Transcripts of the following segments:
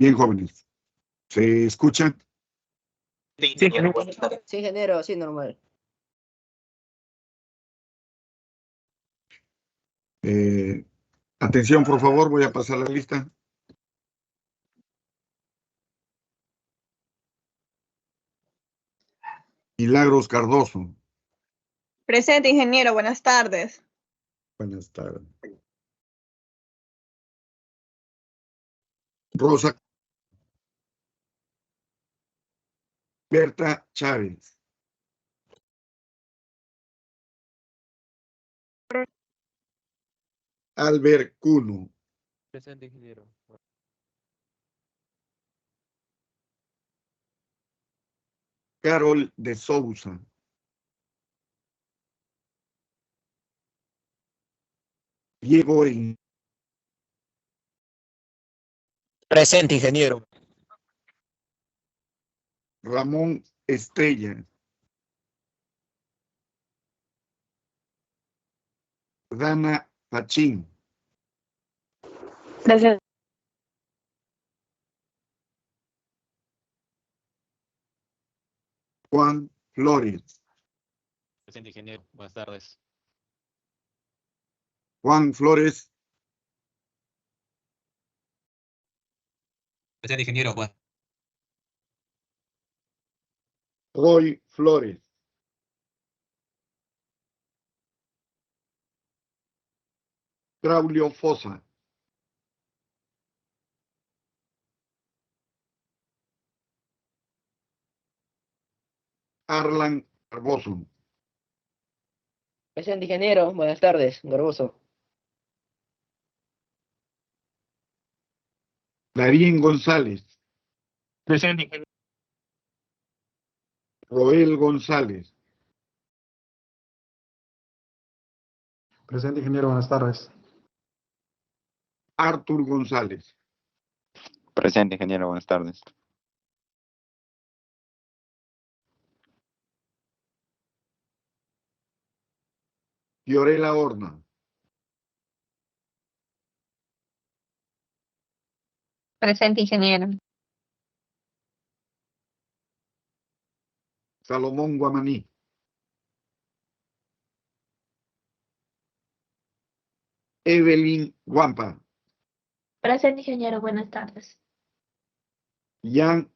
Bien, jóvenes. ¿Se escucha? Sí, ingeniero, sí, normal. Atención, por favor, voy a pasar la lista. Milagros Cardoso. Presente, ingeniero, buenas tardes. Buenas tardes. Rosa. Berta Chávez. Albert Cuno. Presente, ingeniero. Carol de Souza. Diego en Presente, ingeniero. Ramón Estrella. Dana Pachín. Presente. Juan Flores. Presente, ingeniero. Buenas tardes. Juan Flores. Presente, ingeniero. Roy Flores. Braulio Fosa. Arlan Barboso. Presente, ingeniero, buenas tardes, Garboso. Darín González. Presente, ingeniero. Roel González. Presente, ingeniero, buenas tardes. Artur González. Presente, ingeniero, buenas tardes. Fiorella Horna. Presente, ingeniero. Salomón Guamaní. Evelyn Guampa. Presente, ingeniero, buenas tardes. Jan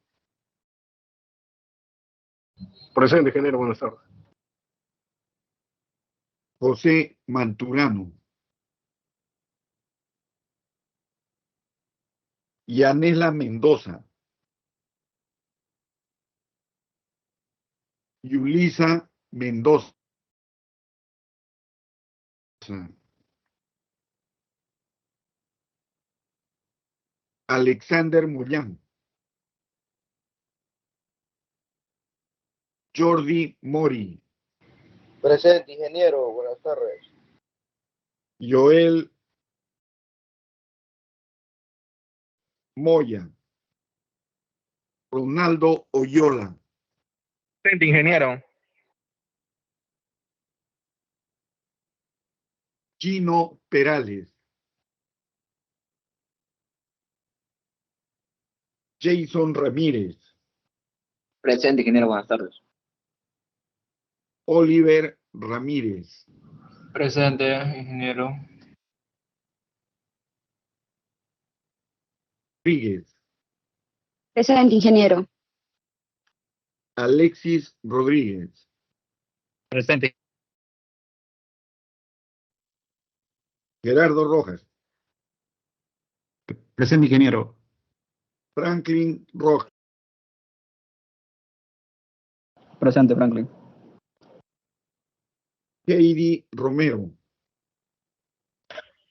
Presente, ingeniero, buenas tardes. José Manturano. Yanela Mendoza. Yulisa Mendoza. Alexander Moyán. Jordi Mori. Presente, ingeniero, buenas tardes. Joel Moya. Ronaldo Oyola. Presente, ingeniero. Gino Perales. Jason Ramírez. Presente, ingeniero, buenas tardes. Oliver Ramírez. Presente, ingeniero. Rodríguez. Presente, ingeniero. Alexis Rodríguez. Presente. Gerardo Rojas. Presente, ingeniero. Franklin Rojas. Presente, Franklin. Heidi Romero.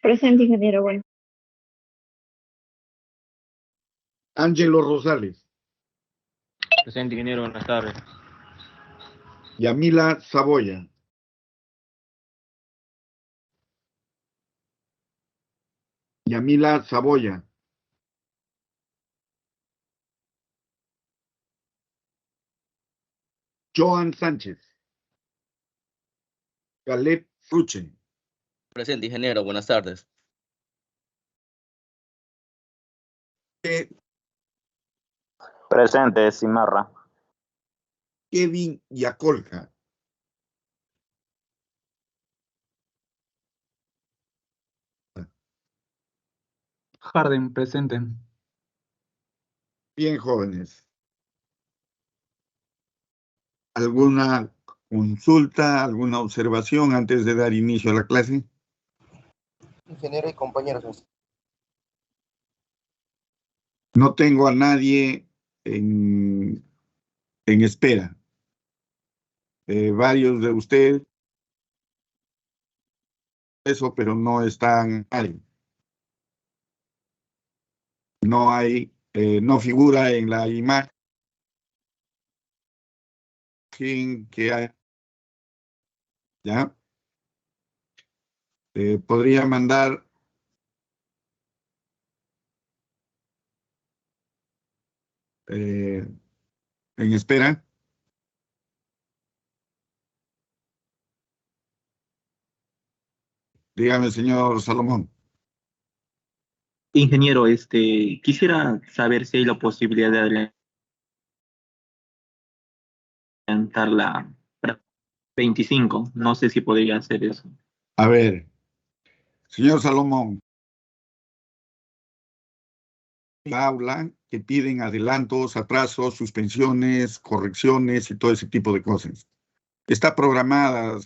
Presente, ingeniero, bueno. Ángelo Rosales. Presente, ingeniero. Buenas tardes. Yamila Saboya. Yamila Saboya. Joan Sánchez. Caleb Fruche. Presente, ingeniero, buenas tardes. Presente, Cimarra. Kevin Yacolja. Harden, presente. Bien, jóvenes. ¿Alguna consulta, alguna observación antes de dar inicio a la clase? Ingeniero y compañeros. No tengo a nadie en espera. Varios de ustedes, eso, pero no están ahí. No hay, no figura en la imagen que hay. ¿Ya? Podría mandar en espera. Dígame, señor Salomón. Ingeniero, quisiera saber si hay la posibilidad de adelantar la 25. No sé si podría hacer eso. A ver, señor Salomón, la aula que piden adelantos, atrasos, suspensiones, correcciones y todo ese tipo de cosas. Está programada.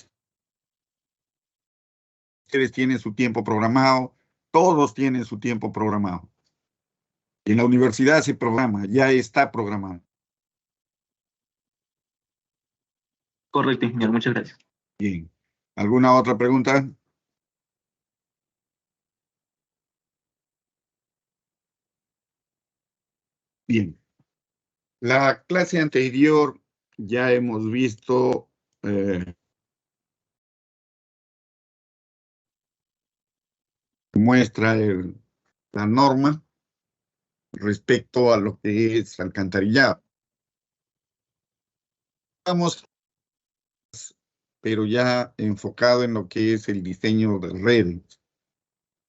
Ustedes tienen su tiempo programado, todos tienen su tiempo programado. En la universidad se programa, ya está programado. Correcto, ingeniero. Muchas gracias. Bien. ¿Alguna otra pregunta? Bien. La clase anterior ya hemos visto muestra la norma respecto a lo que es alcantarillado. Vamos, pero ya enfocado en lo que es el diseño de redes.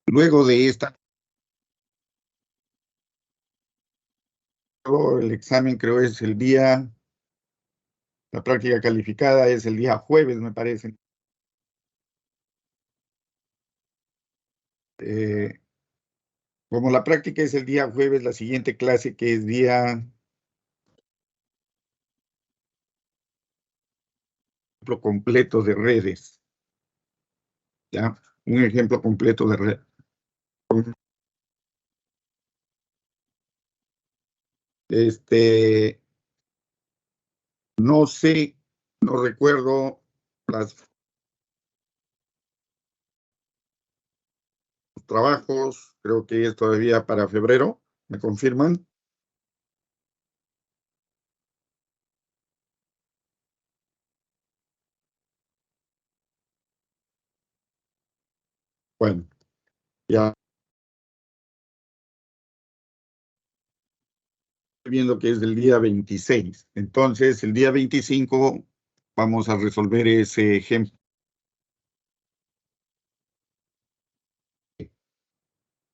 Luego de esta, el examen creo es el día, la práctica calificada es el día jueves, me parece. Como la práctica es el día jueves, la siguiente clase que es día ejemplo completo de redes. ¿Ya? Un ejemplo completo de red. No sé, no recuerdo los trabajos, creo que es todavía para febrero, ¿me confirman? Bueno, ya estoy viendo que es del día 26. Entonces, el día 25 vamos a resolver ese ejemplo.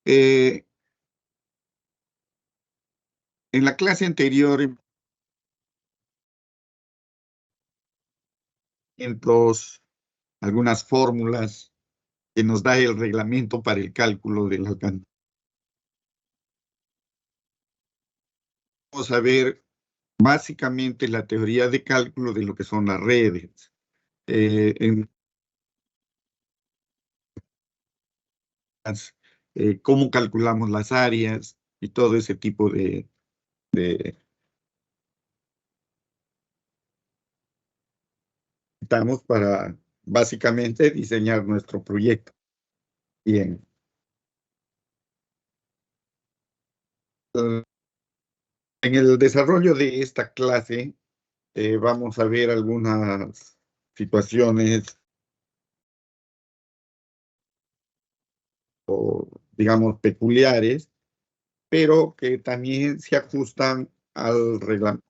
En la clase anterior, ejemplos, algunas fórmulas que nos da el reglamento para el cálculo del alcance. Vamos a ver básicamente la teoría de cálculo de lo que son las redes. Cómo calculamos las áreas y todo ese tipo de estamos para básicamente diseñar nuestro proyecto. Bien. En el desarrollo de esta clase vamos a ver algunas situaciones o digamos peculiares, pero que también se ajustan al reglamento,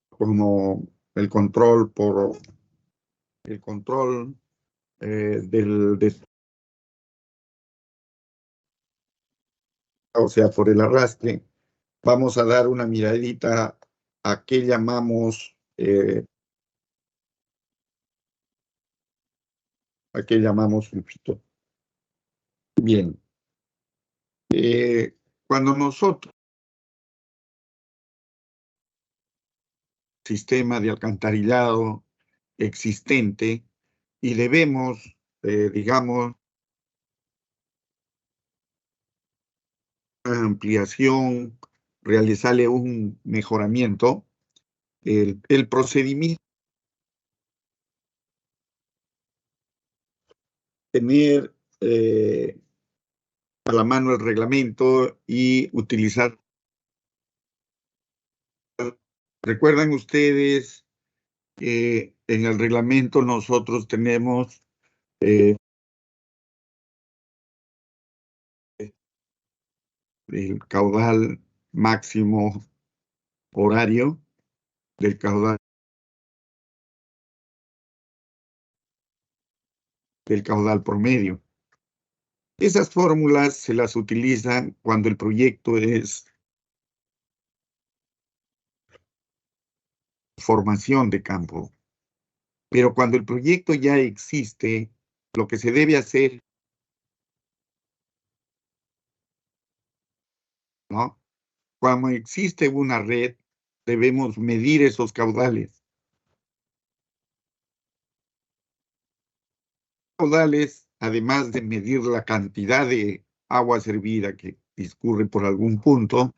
como el control del o sea, por el arrastre, vamos a dar una miradita a qué llamamos, sulfito. Bien. Cuando nosotros, sistema de alcantarillado existente, y debemos, digamos, una ampliación, realizarle un mejoramiento, el procedimiento, tener a la mano el reglamento y utilizar. ¿Recuerdan ustedes que en el reglamento nosotros tenemos el caudal máximo horario del caudal promedio? Esas fórmulas se las utilizan cuando el proyecto es formación de campo. Pero cuando el proyecto ya existe, lo que se debe hacer, ¿no? Cuando existe una red, debemos medir esos caudales. Caudales, además de medir la cantidad de agua servida que discurre por algún punto,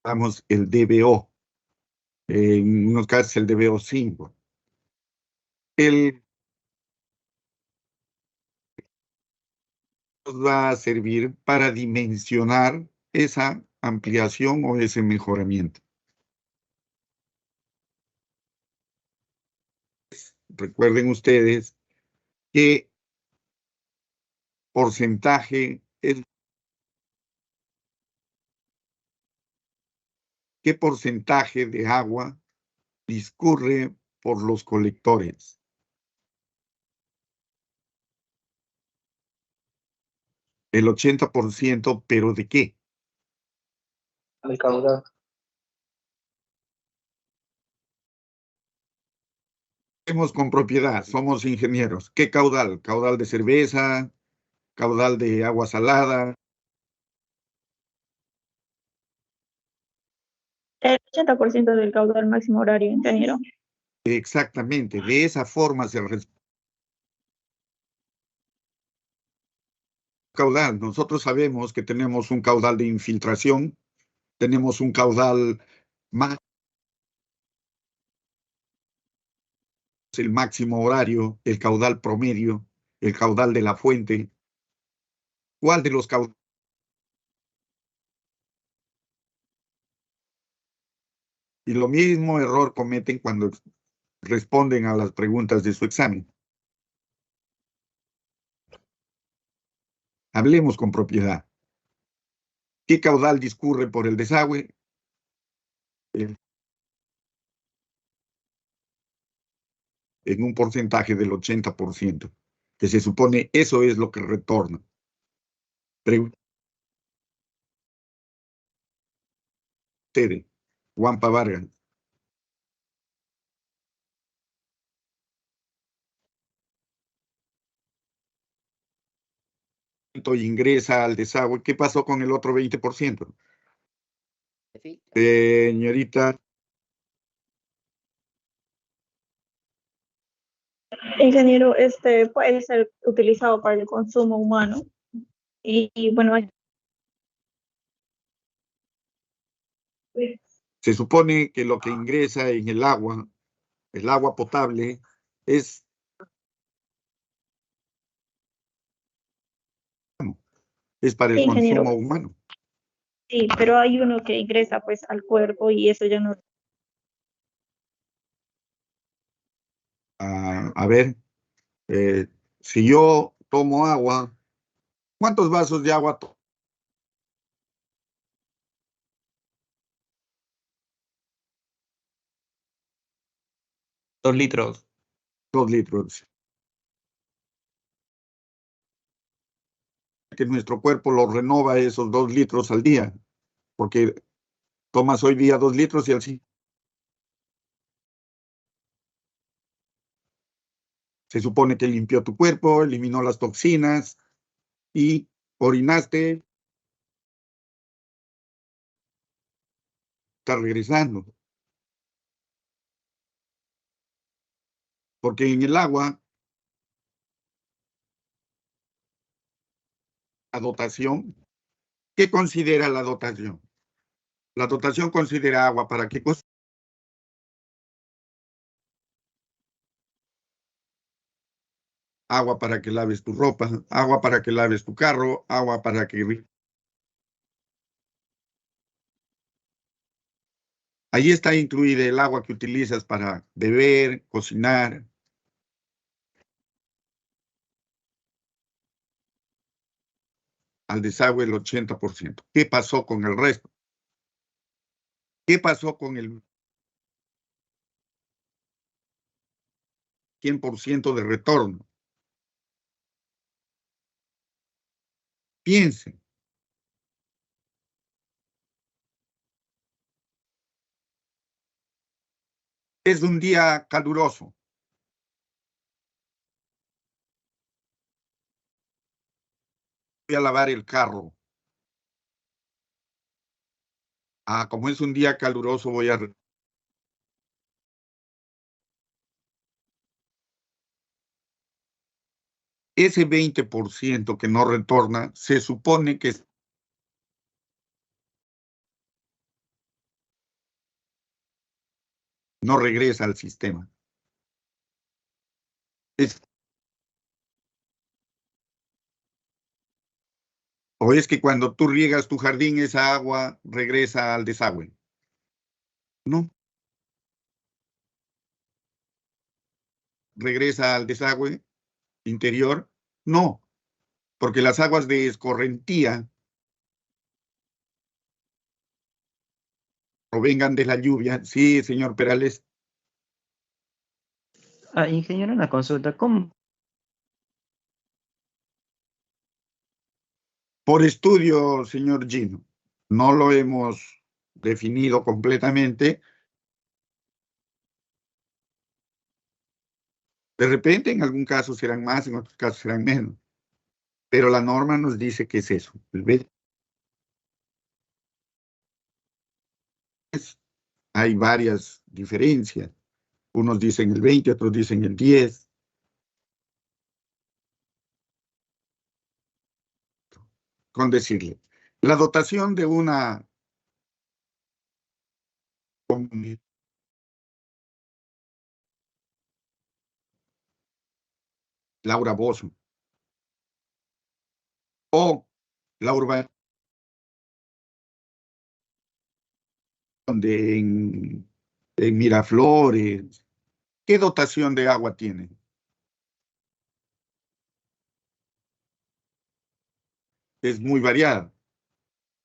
damos el DBO, en unos casos el DBO5. Él nos va a servir para dimensionar esa ampliación o ese mejoramiento. Recuerden ustedes qué porcentaje es, qué porcentaje de agua discurre por los colectores. El 80%, ¿pero de qué? El caudal. Hacemos con propiedad, somos ingenieros. ¿Qué caudal? ¿Caudal de cerveza? ¿Caudal de agua salada? El 80% del caudal máximo horario, ingeniero. Exactamente, de esa forma se responde. Caudal, nosotros sabemos que tenemos un caudal de infiltración, tenemos un caudal más, el máximo horario, el caudal promedio, el caudal de la fuente. ¿Cuál de los caudales? Y lo mismo error cometen cuando responden a las preguntas de su examen. Hablemos con propiedad. ¿Qué caudal discurre por el desagüe? En un porcentaje del 80%, que se supone eso es lo que retorna. Ustedes, Juanpa Vargas. Ingresa al desagüe. ¿Qué pasó con el otro 20%? Señorita. Ingeniero, puede ser utilizado para el consumo humano. Y bueno, Se supone que lo que ingresa en el agua potable, es para el ingeniero, consumo humano. sí, pero hay uno que ingresa pues al cuerpo y eso ya no. A ver, si yo tomo agua, ¿cuántos vasos de agua tomo? 2 litros. 2 litros. que nuestro cuerpo lo renova esos 2 litros al día, porque tomas hoy día 2 litros y al siguiente se supone que limpió tu cuerpo, eliminó las toxinas y orinaste, está regresando. Porque en el agua, la dotación, ¿qué considera la dotación? La dotación considera agua para qué cosa. Agua para que laves tu ropa, agua para que laves tu carro, agua para que... Ahí está incluida el agua que utilizas para beber, cocinar. Al desagüe el 80%. ¿Qué pasó con el resto? ¿Qué pasó con el 100% de retorno? Piensen. Es un día caluroso. Voy a lavar el carro. Como es un día caluroso, voy a... Ese 20% que no retorna, se supone que no regresa al sistema. ¿O es que cuando tú riegas tu jardín, esa agua regresa al desagüe? No. ¿Regresa al desagüe interior? No, porque las aguas de escorrentía provengan de la lluvia. Sí, señor Perales. Ingeniero, una consulta. ¿Cómo? Por estudio, señor Gino. No lo hemos definido completamente. De repente, en algún caso serán más, en otros casos serán menos. Pero la norma nos dice que es eso. Hay varias diferencias. Unos dicen el 20, otros dicen el 10. Con decirle, la dotación de una comunidad, Laura Bozo, o la urbanización en Miraflores, ¿qué dotación de agua tiene? Es muy variada.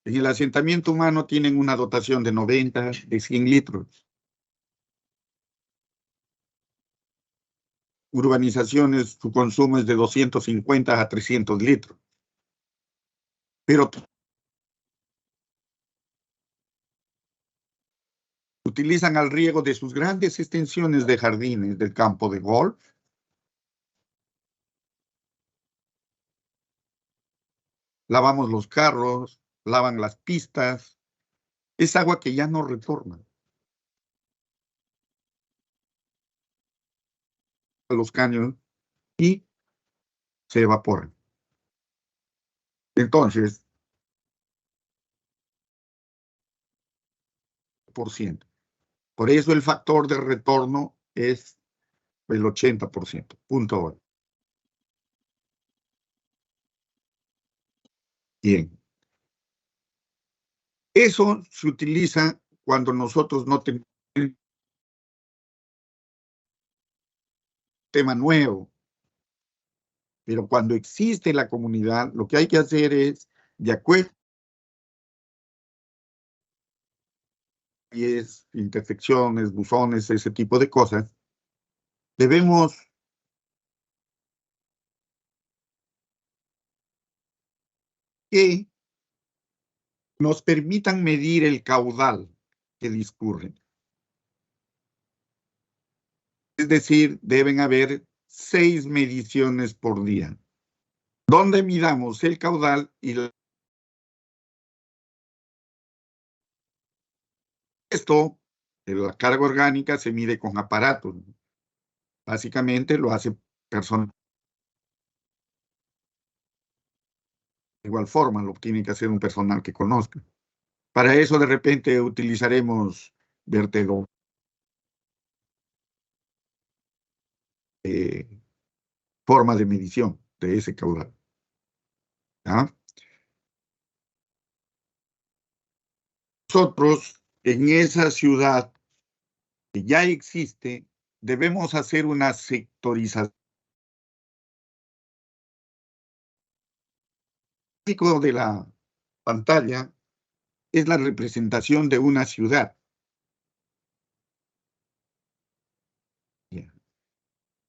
En el asentamiento humano tienen una dotación de 90, de 100 litros. Urbanizaciones, su consumo es de 250 a 300 litros. Pero utilizan al riego de sus grandes extensiones de jardines del campo de golf. Lavamos los carros, lavan las pistas. Es agua que ya no retorna a los caños y se evaporan. Entonces, por eso el factor de retorno es el 80%. Punto hoy. Bien. Eso se utiliza cuando nosotros no tenemos un tema nuevo. Pero cuando existe la comunidad, lo que hay que hacer es, de acuerdo, y es intersecciones, buzones, ese tipo de cosas, debemos que nos permitan medir el caudal que discurre. Es decir, deben haber 6 mediciones por día, donde midamos el caudal y esto, la carga orgánica se mide con aparatos. Básicamente lo hace personal. De igual forma, lo tiene que hacer un personal que conozca. Para eso, de repente, utilizaremos vertedor. Forma de medición de ese caudal. ¿Ah? Nosotros, en esa ciudad que ya existe, debemos hacer una sectorización. El gráfico de la pantalla es la representación de una ciudad.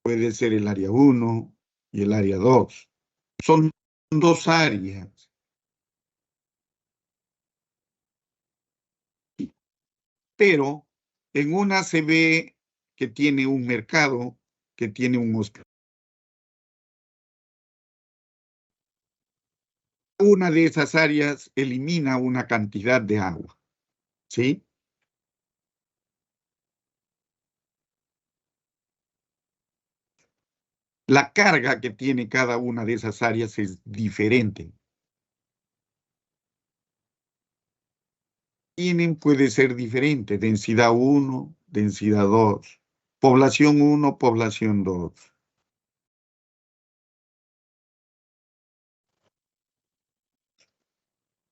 Puede ser el área 1 y el área 2. Son 2 áreas. Pero en una se ve que tiene un mercado, que tiene un hospital. Una de esas áreas elimina una cantidad de agua, ¿sí? La carga que tiene cada una de esas áreas es diferente. Puede ser diferente, densidad 1, densidad 2, población 1, población 2.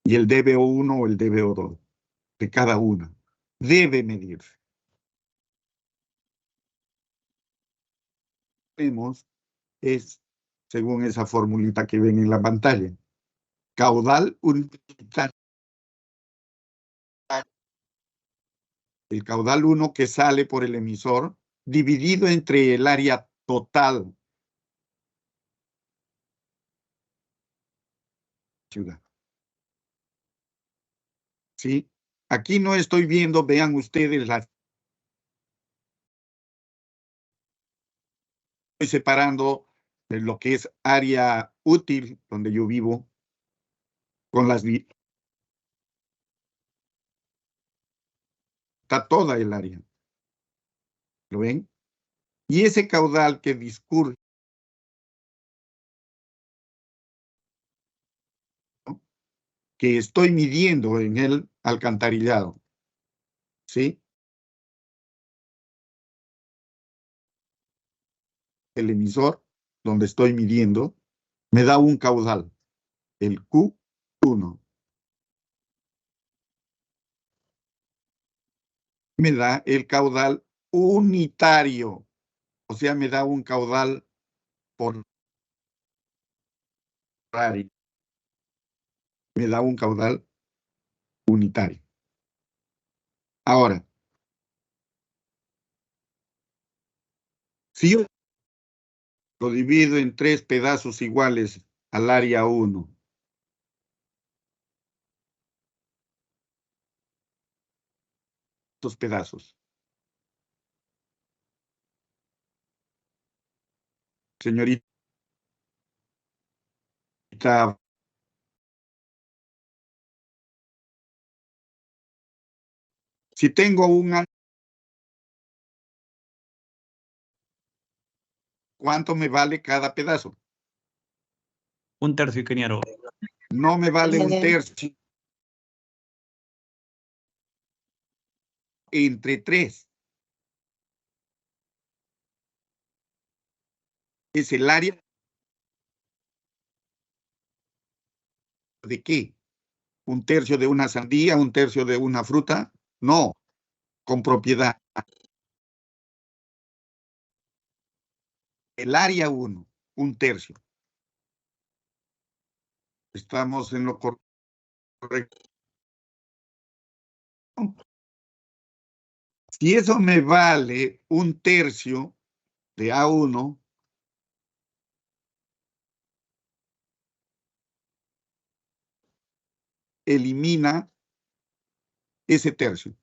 Y el DBO1 o el DBO2 de cada una debe medirse. Vemos es, según esa formulita que ven en la pantalla, caudal unitario. El caudal 1 que sale por el emisor, dividido entre el área total ciudad. ¿Sí? Aquí no estoy viendo, vean ustedes, estoy separando lo que es área útil, donde yo vivo, con las... Está toda el área. ¿Lo ven? Y ese caudal que discurre, ¿no?, que estoy midiendo en el alcantarillado, ¿sí? El emisor, donde estoy midiendo, me da un caudal, el Q1. Me da el caudal unitario, o sea, me da un caudal por área. Me da un caudal unitario. Ahora, si yo lo divido en 3 pedazos iguales al área 1, estos pedazos, señorita, si tengo ¿cuánto me vale cada pedazo? 1/3, ingeniero. No me vale 1/3. Entre 3. Es el área de qué? 1/3 de una sandía, 1/3 de una fruta. No, con propiedad. El área 1, 1/3. Estamos en lo correcto. Si eso me vale 1/3 de A1, elimina ese tercio.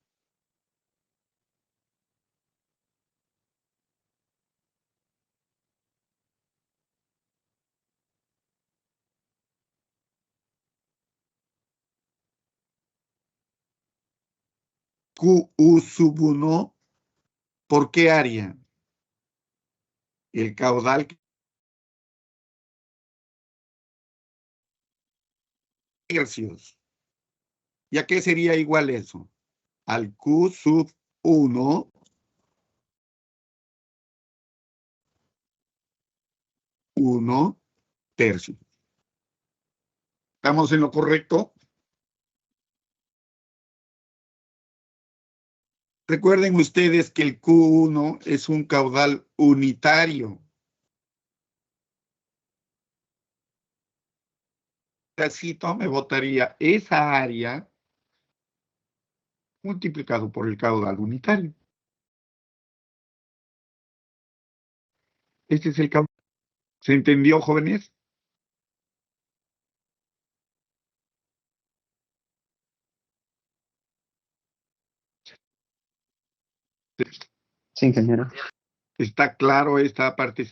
QU sub 1, ¿por qué área? El caudal tercios. ¿Y a qué sería igual eso? Al Q sub 1 tercio. ¿Estamos en lo correcto? Recuerden ustedes que el Q1 es un caudal unitario. Pedacito me botaría esa área multiplicado por el caudal unitario. Este es el caudal. ¿Se entendió, jóvenes? Sí, ingeniero. ¿Está claro esta parte?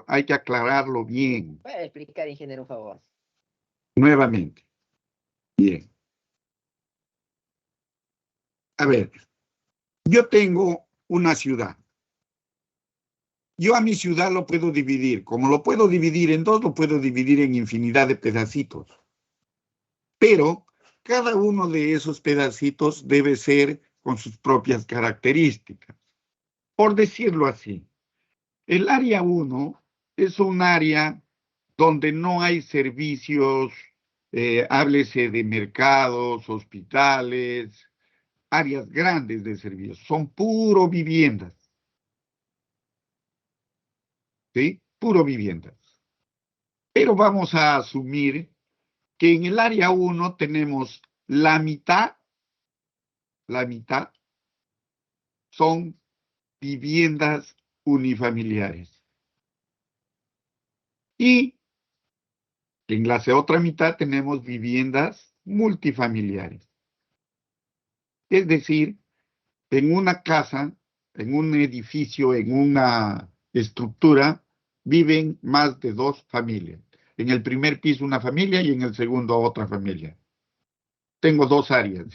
Hay que aclararlo bien. ¿Puede explicar, ingeniero, un favor? Nuevamente. Bien. A ver, yo tengo una ciudad. Yo a mi ciudad lo puedo dividir. Como lo puedo dividir en dos, lo puedo dividir en infinidad de pedacitos. Pero cada uno de esos pedacitos debe ser con sus propias características. Por decirlo así, el área 1 es un área donde no hay servicios, háblese de mercados, hospitales, áreas grandes de servicios, son puro viviendas. ¿Sí? Puro viviendas. Pero vamos a asumir que en el área 1 tenemos la mitad son viviendas unifamiliares. Y en la otra mitad tenemos viviendas multifamiliares. Es decir, en una casa, en un edificio, en una estructura, viven más de dos familias. En el primer piso una familia y en el segundo otra familia. Tengo dos áreas.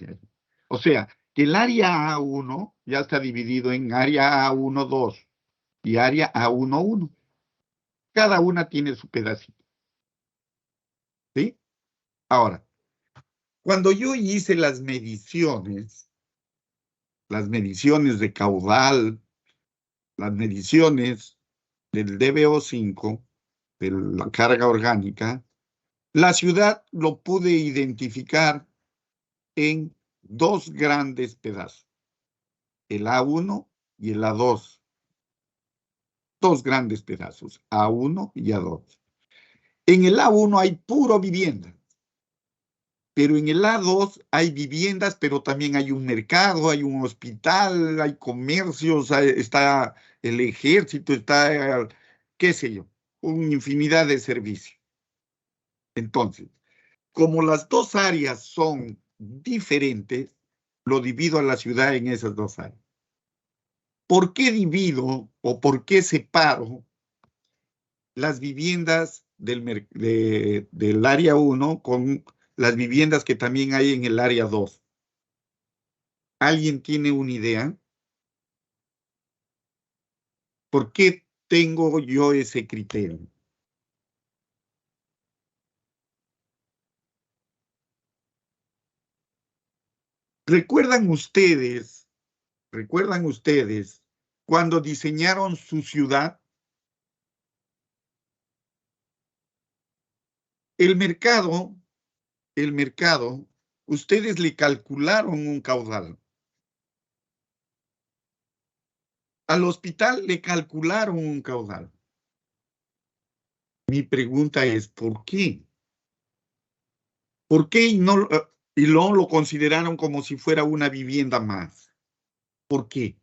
O sea, que el área A1 ya está dividido en área A1, 2 y área A1, 1. Cada una tiene su pedacito. ¿Sí? Ahora, cuando yo hice las mediciones de caudal, las mediciones del DBO5, de la carga orgánica, la ciudad lo pude identificar en dos grandes pedazos, el A1 y el A2. Dos grandes pedazos, A1 y A2. En el A1 hay puro vivienda, pero en el A2 hay viviendas, pero también hay un mercado, hay un hospital, hay comercios, está el ejército, está, qué sé yo, una infinidad de servicios. Entonces, como las dos áreas son diferentes, lo divido a la ciudad en esas dos áreas. ¿Por qué divido o por qué separo las viviendas del área 1 con las viviendas que también hay en el área 2? ¿Alguien tiene una idea? ¿Por qué tengo yo ese criterio? ¿Recuerdan ustedes cuando diseñaron su ciudad? El mercado, ustedes le calcularon un caudal. Al hospital le calcularon un caudal. Mi pregunta es, ¿por qué? ¿Por qué y no lo consideraron como si fuera una vivienda más? ¿Por qué?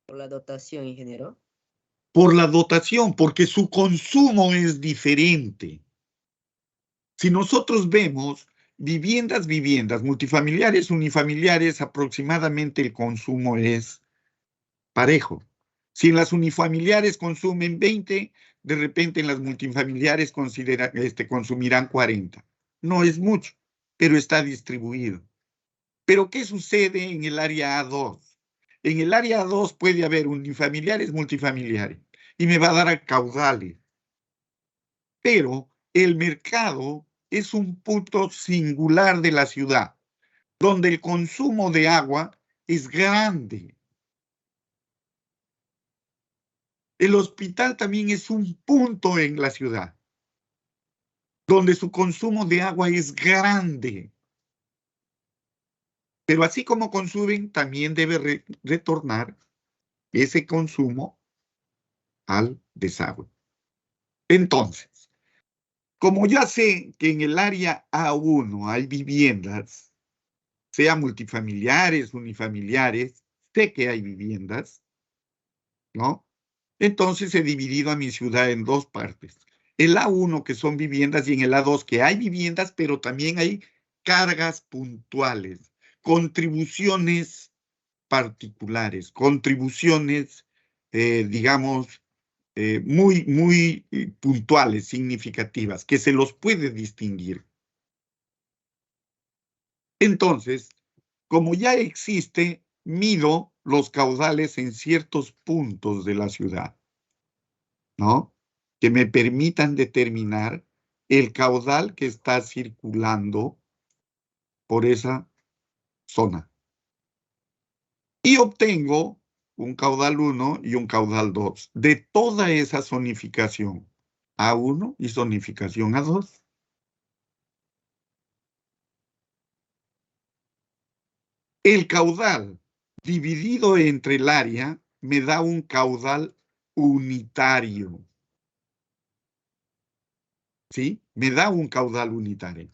Por la dotación, ingeniero. por la dotación, porque su consumo es diferente. Si nosotros vemos viviendas, multifamiliares, unifamiliares, aproximadamente el consumo es parejo. Si en las unifamiliares consumen 20, de repente en las multifamiliares consumirán 40. No es mucho, pero está distribuido. Pero ¿qué sucede en el área A2? En el área A2 puede haber unifamiliares, multifamiliares, y me va a dar caudales. Pero el mercado es un punto singular de la ciudad, donde el consumo de agua es grande. El hospital también es un punto en la ciudad, donde su consumo de agua es grande. Pero así como consumen, también debe retornar ese consumo al desagüe. Entonces, como ya sé que en el área A1 hay viviendas, sea multifamiliares, unifamiliares, sé que hay viviendas, ¿no? Entonces he dividido a mi ciudad en dos partes. El A1, que son viviendas, y en el A2, que hay viviendas, pero también hay cargas puntuales, contribuciones particulares, contribuciones, digamos, muy puntuales, significativas, que se los puede distinguir. Entonces, como ya existe, mido los caudales en ciertos puntos de la ciudad, ¿no? Que me permitan determinar el caudal que está circulando por esa zona. Y obtengo un caudal 1 y un caudal 2 de toda esa zonificación A1 y zonificación A2. El caudal dividido entre el área me da un caudal unitario. ¿Sí? Me da un caudal unitario.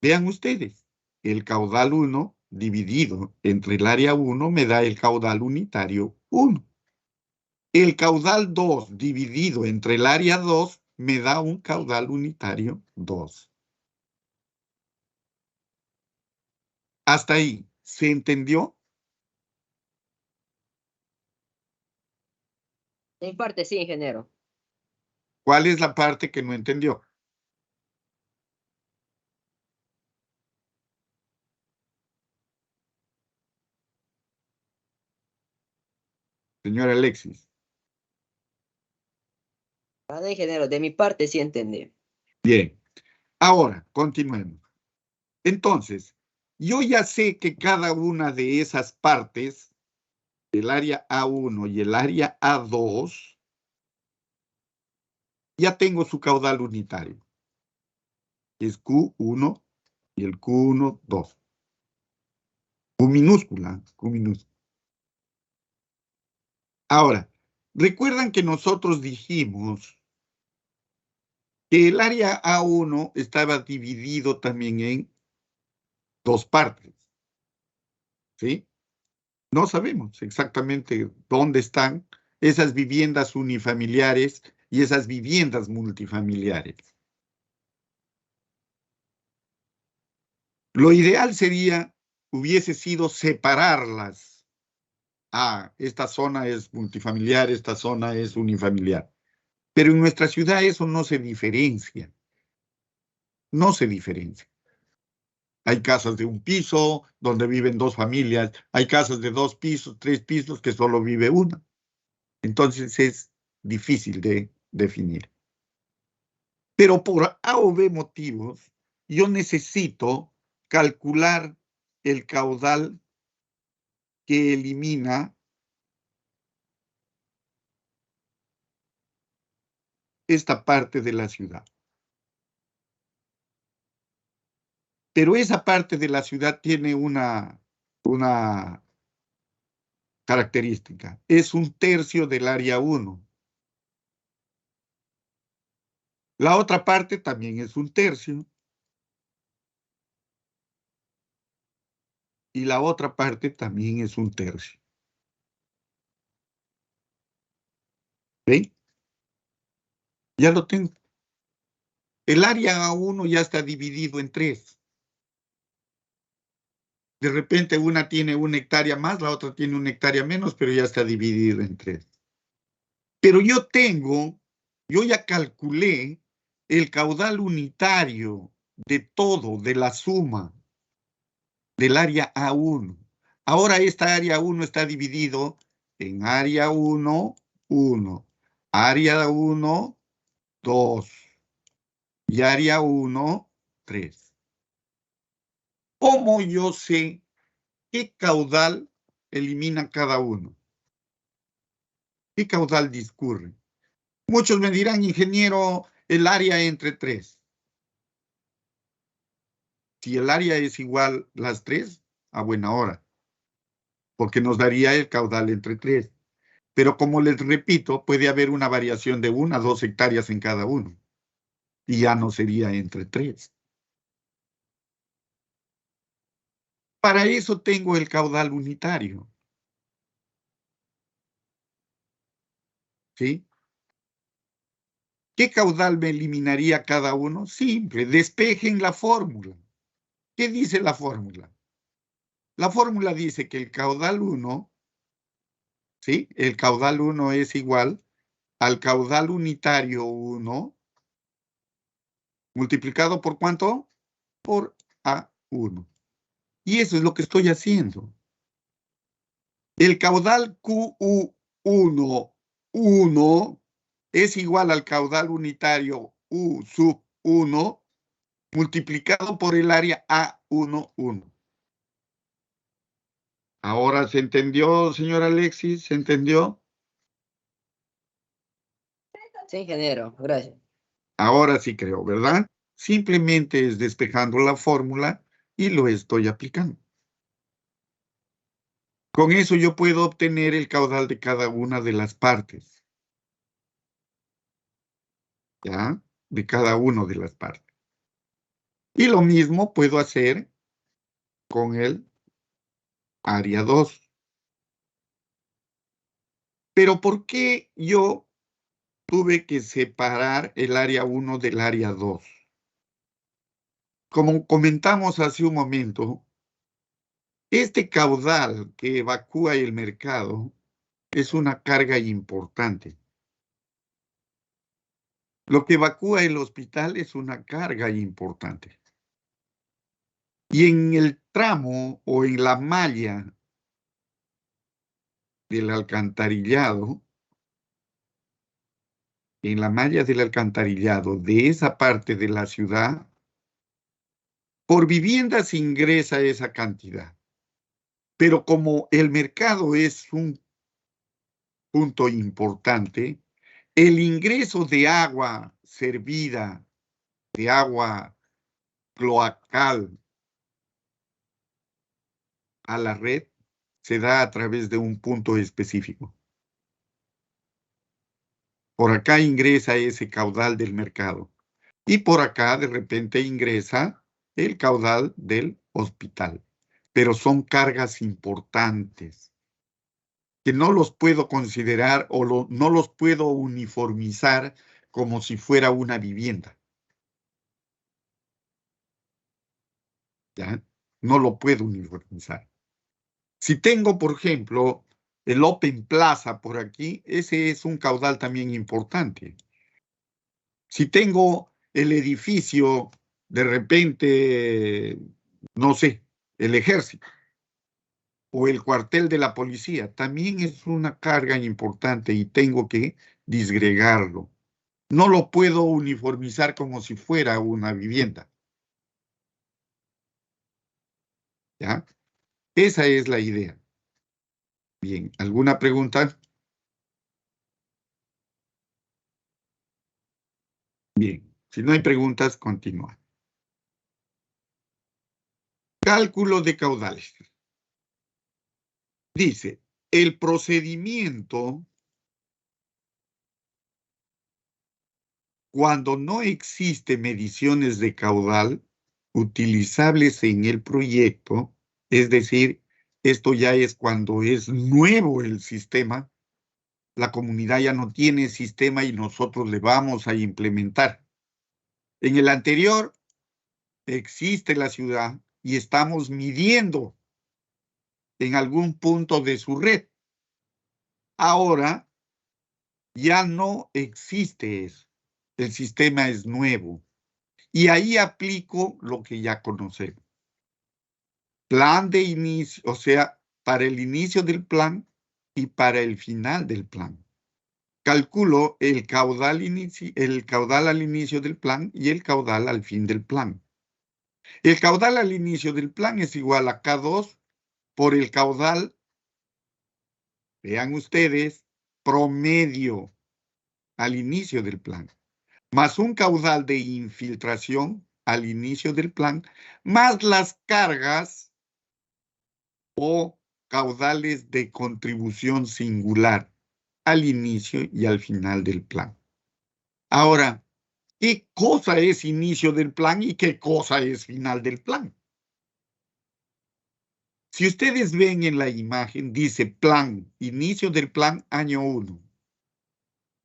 Vean ustedes, el caudal 1 dividido entre el área 1 me da el caudal unitario 1. El caudal 2 dividido entre el área 2 me da un caudal unitario 2. Hasta ahí, ¿se entendió? En parte sí, ingeniero. ¿Cuál es la parte que no entendió? Señor Alexis. Nada, ingeniero, de mi parte sí entendí. Bien. Ahora, continuemos. Entonces, yo ya sé que cada una de esas partes, el área A1 y el área A2, ya tengo su caudal unitario. Es Q1 y el Q1, 2. Q minúscula, Q minúscula. Ahora, recuerdan que nosotros dijimos que el área A1 estaba dividido también en dos partes. ¿Sí? No sabemos exactamente dónde están esas viviendas unifamiliares y esas viviendas multifamiliares. Lo ideal hubiese sido separarlas. Ah, esta zona es multifamiliar, esta zona es unifamiliar. Pero en nuestra ciudad eso no se diferencia. No se diferencia. Hay casas de un piso donde viven dos familias. Hay casas de 2 pisos, 3 pisos que solo vive una. Entonces es difícil de definir. Pero por A o B motivos, yo necesito calcular el caudal que elimina esta parte de la ciudad. Pero esa parte de la ciudad tiene una característica. Es 1/3 del área 1. La otra parte también es 1/3. Y la otra parte también es 1/3. ¿Ve? Ya lo tengo. El área A1 ya está dividido en 3. De repente una tiene 1 hectárea más, la otra tiene 1 hectárea menos, pero ya está dividido en 3. Pero yo ya calculé el caudal unitario de todo, de la suma del área A1. Ahora esta área 1 está dividido en área 1, 1, área 1, 2 y área 1, 3. ¿Cómo yo sé qué caudal elimina cada uno? ¿Qué caudal discurre? Muchos me dirán, ingeniero, el área entre 3. Si el área es igual las 3, a buena hora, porque nos daría el caudal entre 3. Pero como les repito, puede haber una variación de 1 a 2 hectáreas en cada uno, y ya no sería entre 3. Para eso tengo el caudal unitario. ¿Sí? ¿Qué caudal me eliminaría cada uno? Simple, despejen la fórmula. ¿Qué dice la fórmula? La fórmula dice que el caudal 1, ¿sí? El caudal 1 es igual al caudal unitario 1, multiplicado por ¿cuánto? Por A1. Y eso es lo que estoy haciendo. El caudal QU1, 1, es igual al caudal unitario U sub 1, multiplicado por el área A1, 1. ¿Ahora se entendió, señor Alexis? ¿Se entendió? Sí, ingeniero, gracias. Ahora sí creo, ¿verdad? Simplemente es despejando la fórmula y lo estoy aplicando. Con eso yo puedo obtener el caudal de cada una de las partes. ¿Ya? De cada una de las partes. Y lo mismo puedo hacer con el área 2. Pero ¿por qué yo tuve que separar el área 1 del área 2? Como comentamos hace un momento, este caudal que evacúa el mercado es una carga importante. Lo que evacúa el hospital es una carga importante. Y en el tramo o en la malla del alcantarillado, de esa parte de la ciudad, por vivienda se ingresa esa cantidad. Pero como el mercado es un punto importante, el ingreso de agua servida, de agua cloacal a la red, se da a través de un punto específico. Por acá ingresa ese caudal del mercado. Y por acá de repente ingresa el caudal del hospital. Pero son cargas importantes que no los puedo considerar o no los puedo uniformizar como si fuera una vivienda. ¿Ya? No lo puedo uniformizar. Si tengo, por ejemplo, el Open Plaza por aquí, ese es un caudal también importante. Si tengo el edificio, de repente, no sé, el ejército o el cuartel de la policía, también es una carga importante y tengo que disgregarlo. No lo puedo uniformizar como si fuera una vivienda. ¿Ya? Esa es la idea. Bien, ¿alguna pregunta? Bien, si no hay preguntas, continúa. Cálculo de caudales. Dice, el procedimiento cuando no existe mediciones de caudal utilizables en el proyecto, es decir, esto ya es cuando es nuevo el sistema, la comunidad ya no tiene sistema y nosotros le vamos a implementar. En el anterior existe la ciudad y estamos midiendo en algún punto de su red. Ahora ya no existe eso. El sistema es nuevo. Y ahí aplico lo que ya conocemos. Plan de inicio, o sea, para el inicio del plan y para el final del plan. Calculo el caudal al inicio del plan y el caudal al fin del plan. El caudal al inicio del plan es igual a K2 por el caudal, vean ustedes, promedio al inicio del plan, más un caudal de infiltración al inicio del plan, más las cargas o caudales de contribución singular al inicio y al final del plan. Ahora, ¿qué cosa es inicio del plan y qué cosa es final del plan? Si ustedes ven en la imagen, dice plan, inicio del plan, año 1,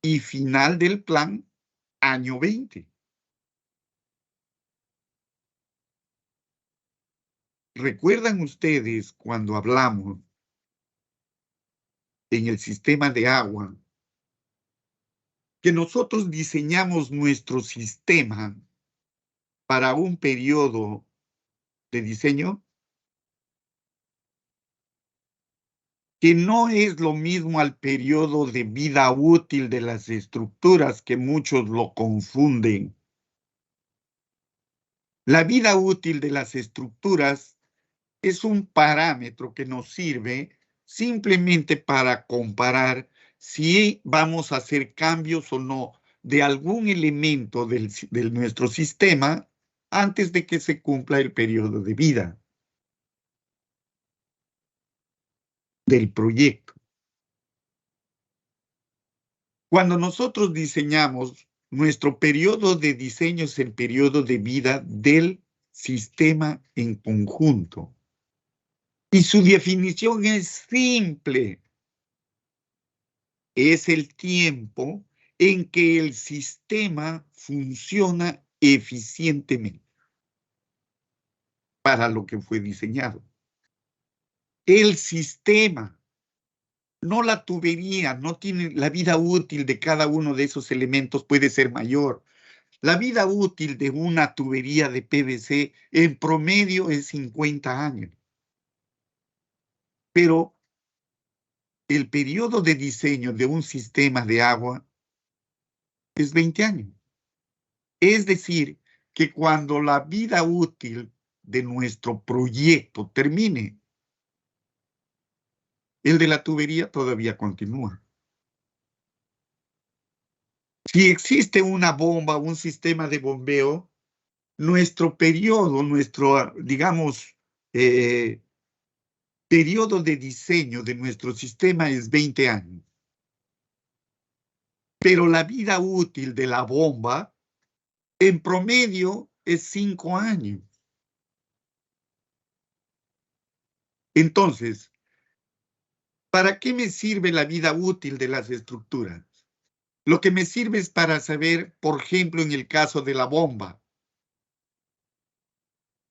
y final del plan, año 20. ¿Recuerdan ustedes cuando hablamos en el sistema de agua que nosotros diseñamos nuestro sistema para un periodo de diseño que no es lo mismo al periodo de vida útil de las estructuras, que muchos lo confunden? La vida útil de las estructuras es un parámetro que nos sirve simplemente para comparar si vamos a hacer cambios o no de algún elemento de nuestro sistema antes de que se cumpla el periodo de vida del proyecto. Cuando nosotros diseñamos, nuestro periodo de diseño es el periodo de vida del sistema en conjunto. Y su definición es simple. Es el tiempo en que el sistema funciona eficientemente para lo que fue diseñado. El sistema, no la tubería, no tiene la vida útil de cada uno de esos elementos puede ser mayor. La vida útil de una tubería de PVC en promedio es 50 años. Pero el periodo de diseño de un sistema de agua es 20 años. Es decir, que cuando la vida útil de nuestro proyecto termine, el de la tubería todavía continúa. Si existe una bomba, un sistema de bombeo, nuestro periodo, digamos, periodo de diseño de nuestro sistema es 20 años. Pero la vida útil de la bomba, en promedio, es 5 años. Entonces, ¿para qué me sirve la vida útil de las estructuras? Lo que me sirve es para saber, por ejemplo, en el caso de la bomba,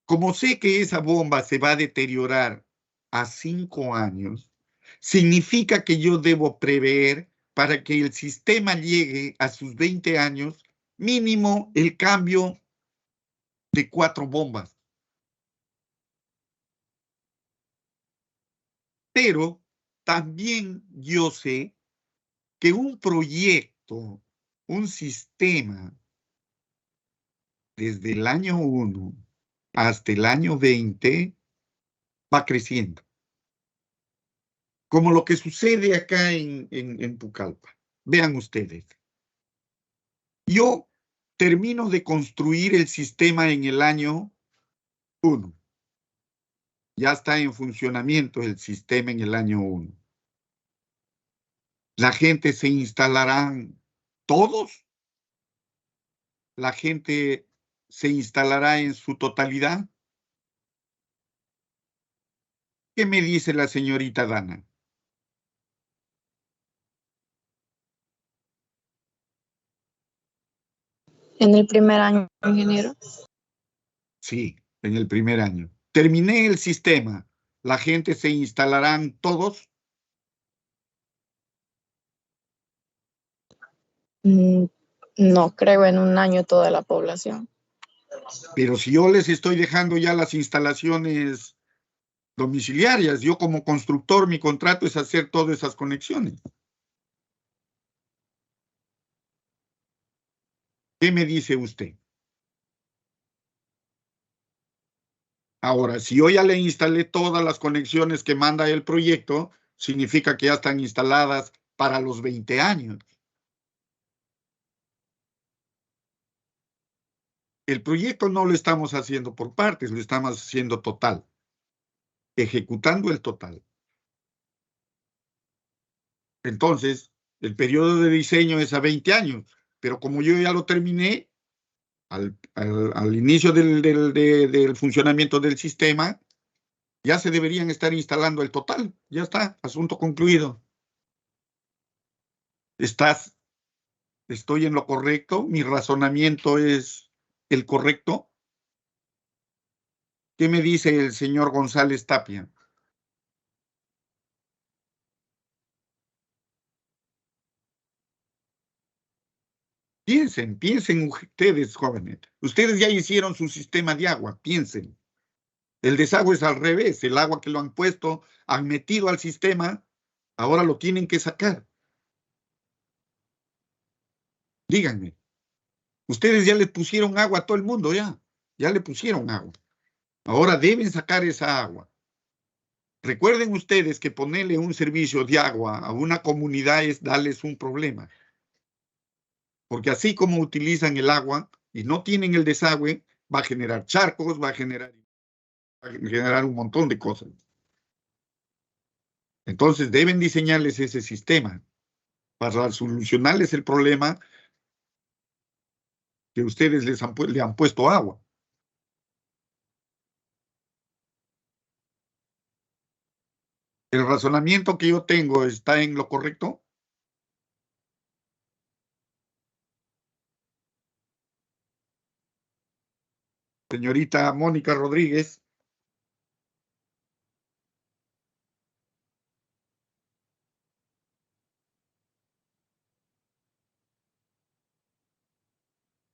como sé que esa bomba se va a deteriorar a 5 años, significa que yo debo prever para que el sistema llegue a sus 20 años, mínimo el cambio de 4 bombas. Pero también yo sé que un proyecto, un sistema, desde el año 1 hasta el año 20, va creciendo. Como lo que sucede acá en Pucallpa. Vean ustedes. Yo termino de construir el sistema en el año 1. Ya está en funcionamiento el sistema en el año 1. La gente se instalarán todos. La gente se instalará en su totalidad. ¿Qué me dice la señorita Dana? En el primer año, ingeniero. Sí, en el primer año. Terminé el sistema. ¿La gente se instalarán todos? No creo en un año toda la población. Pero si yo les estoy dejando ya las instalaciones domiciliarias, yo como constructor, mi contrato es hacer todas esas conexiones. ¿Qué me dice usted? Ahora, si yo ya le instalé todas las conexiones que manda el proyecto, significa que ya están instaladas para los 20 años. El proyecto no lo estamos haciendo por partes, lo estamos haciendo total, ejecutando el total. Entonces, el periodo de diseño es a 20 años, pero como yo ya lo terminé, al inicio del funcionamiento del sistema, ya se deberían estar instalando el total. Ya está, asunto concluido. Estoy en lo correcto, mi razonamiento es el correcto. ¿Qué me dice el señor González Tapia? Piensen ustedes, jóvenes. Ustedes ya hicieron su sistema de agua, piensen. El desagüe es al revés, el agua que lo han puesto, han metido al sistema, ahora lo tienen que sacar. Díganme, ustedes ya le pusieron agua a todo el mundo, ya le pusieron agua. Ahora deben sacar esa agua. Recuerden ustedes que ponerle un servicio de agua a una comunidad es darles un problema. Porque así como utilizan el agua y no tienen el desagüe, va a generar charcos, va a generar un montón de cosas. Entonces deben diseñarles ese sistema para solucionarles el problema que ustedes le han puesto agua. ¿El razonamiento que yo tengo está en lo correcto? Señorita Mónica Rodríguez.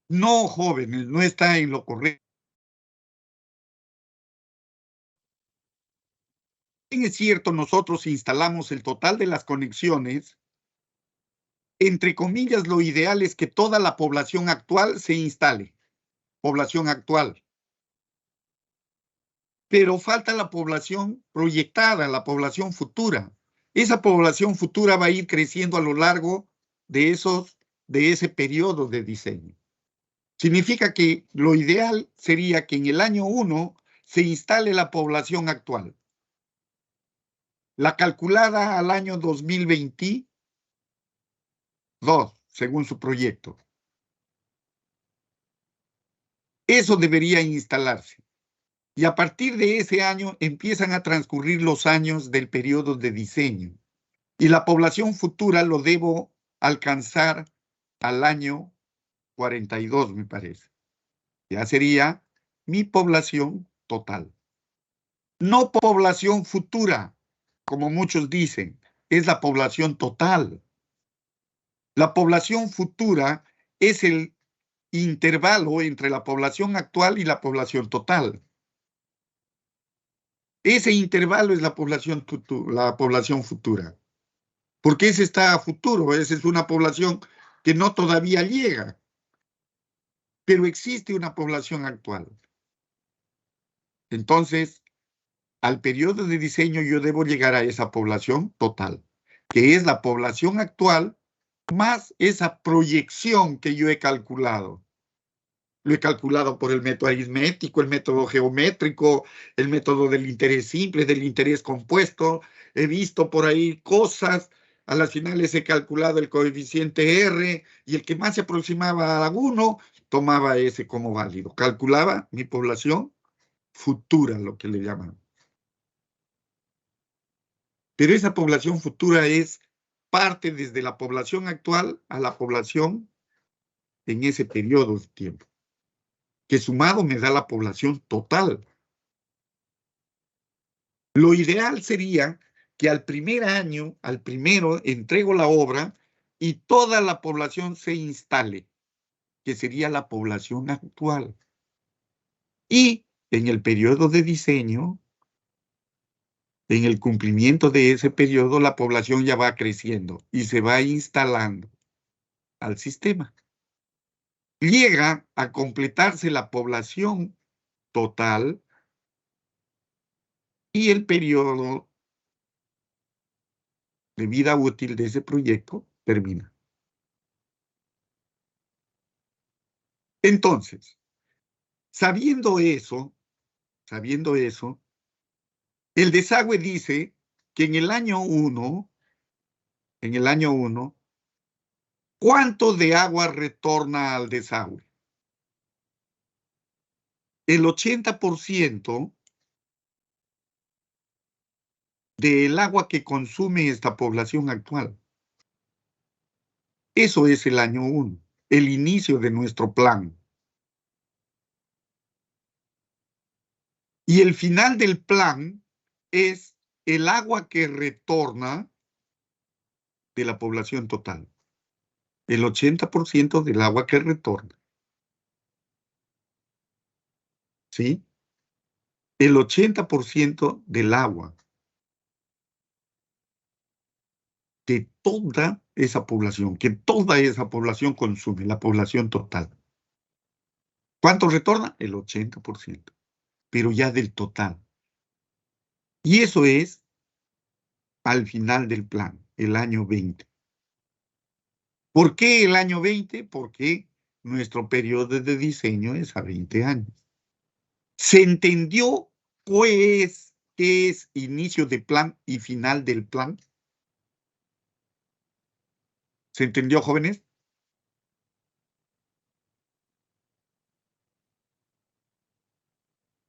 No, jóvenes, no está en lo correcto. Es cierto, nosotros instalamos el total de las conexiones. Entre comillas, lo ideal es que toda la población actual se instale. Población actual. Pero falta la población proyectada, la población futura. Esa población futura va a ir creciendo a lo largo de ese periodo de diseño. Significa que lo ideal sería que en el año 1 se instale la población actual. La calculada al año 2022, según su proyecto. Eso debería instalarse. Y a partir de ese año empiezan a transcurrir los años del periodo de diseño. Y la población futura lo debo alcanzar al año 42, me parece. Ya sería mi población total. No población futura, como muchos dicen, es la población total. La población futura es el intervalo entre la población actual y la población total. Ese intervalo es la población futura. Porque ese está a futuro, esa es una población que no todavía llega. Pero existe una población actual. Entonces, al periodo de diseño yo debo llegar a esa población total, que es la población actual más esa proyección que yo he calculado. Lo he calculado por el método aritmético, el método geométrico, el método del interés simple, del interés compuesto. He visto por ahí cosas, a las finales he calculado el coeficiente R y el que más se aproximaba a 1 tomaba ese como válido. Calculaba mi población futura, lo que le llaman. Pero esa población futura es parte desde la población actual a la población en ese periodo de tiempo, que sumado me da la población total. Lo ideal sería que al primer año, al primero, entrego la obra y toda la población se instale, que sería la población actual. Y en el periodo de diseño, en el cumplimiento de ese periodo, la población ya va creciendo y se va instalando al sistema. Llega a completarse la población total y el periodo de vida útil de ese proyecto termina. Entonces, sabiendo eso, el desagüe dice que en el año 1, ¿cuánto de agua retorna al desagüe? El 80% del agua que consume esta población actual. Eso es el año 1, el inicio de nuestro plan. Y el final del plan es el agua que retorna de la población total. El 80% del agua que retorna. ¿Sí? El 80% del agua de toda esa población, que toda esa población consume, la población total. ¿Cuánto retorna? El 80%, pero ya del total. Y eso es al final del plan, el año 20. ¿Por qué el año 20? Porque nuestro periodo de diseño es a 20 años. ¿Se entendió pues qué es inicio de plan y final del plan? ¿Se entendió, jóvenes?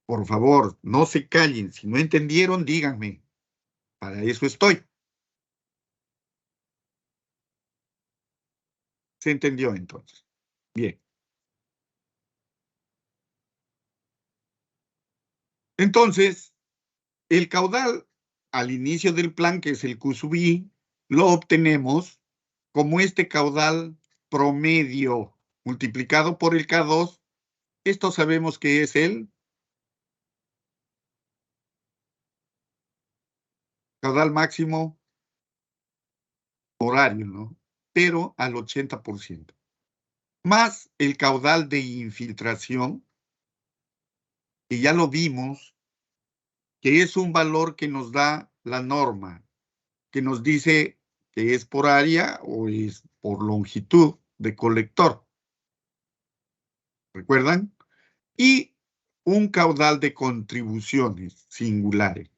Por favor, no se callen. Si no entendieron, díganme. Para eso estoy. ¿Se entendió entonces? Bien. Entonces, el caudal al inicio del plan, que es el QSUBI, lo obtenemos como este caudal promedio multiplicado por el K2. Esto sabemos que es el caudal máximo horario, ¿no? Pero al 80%. Más el caudal de infiltración, que ya lo vimos, que es un valor que nos da la norma, que nos dice que es por área o es por longitud de colector. ¿Recuerdan? Y un caudal de contribuciones singulares.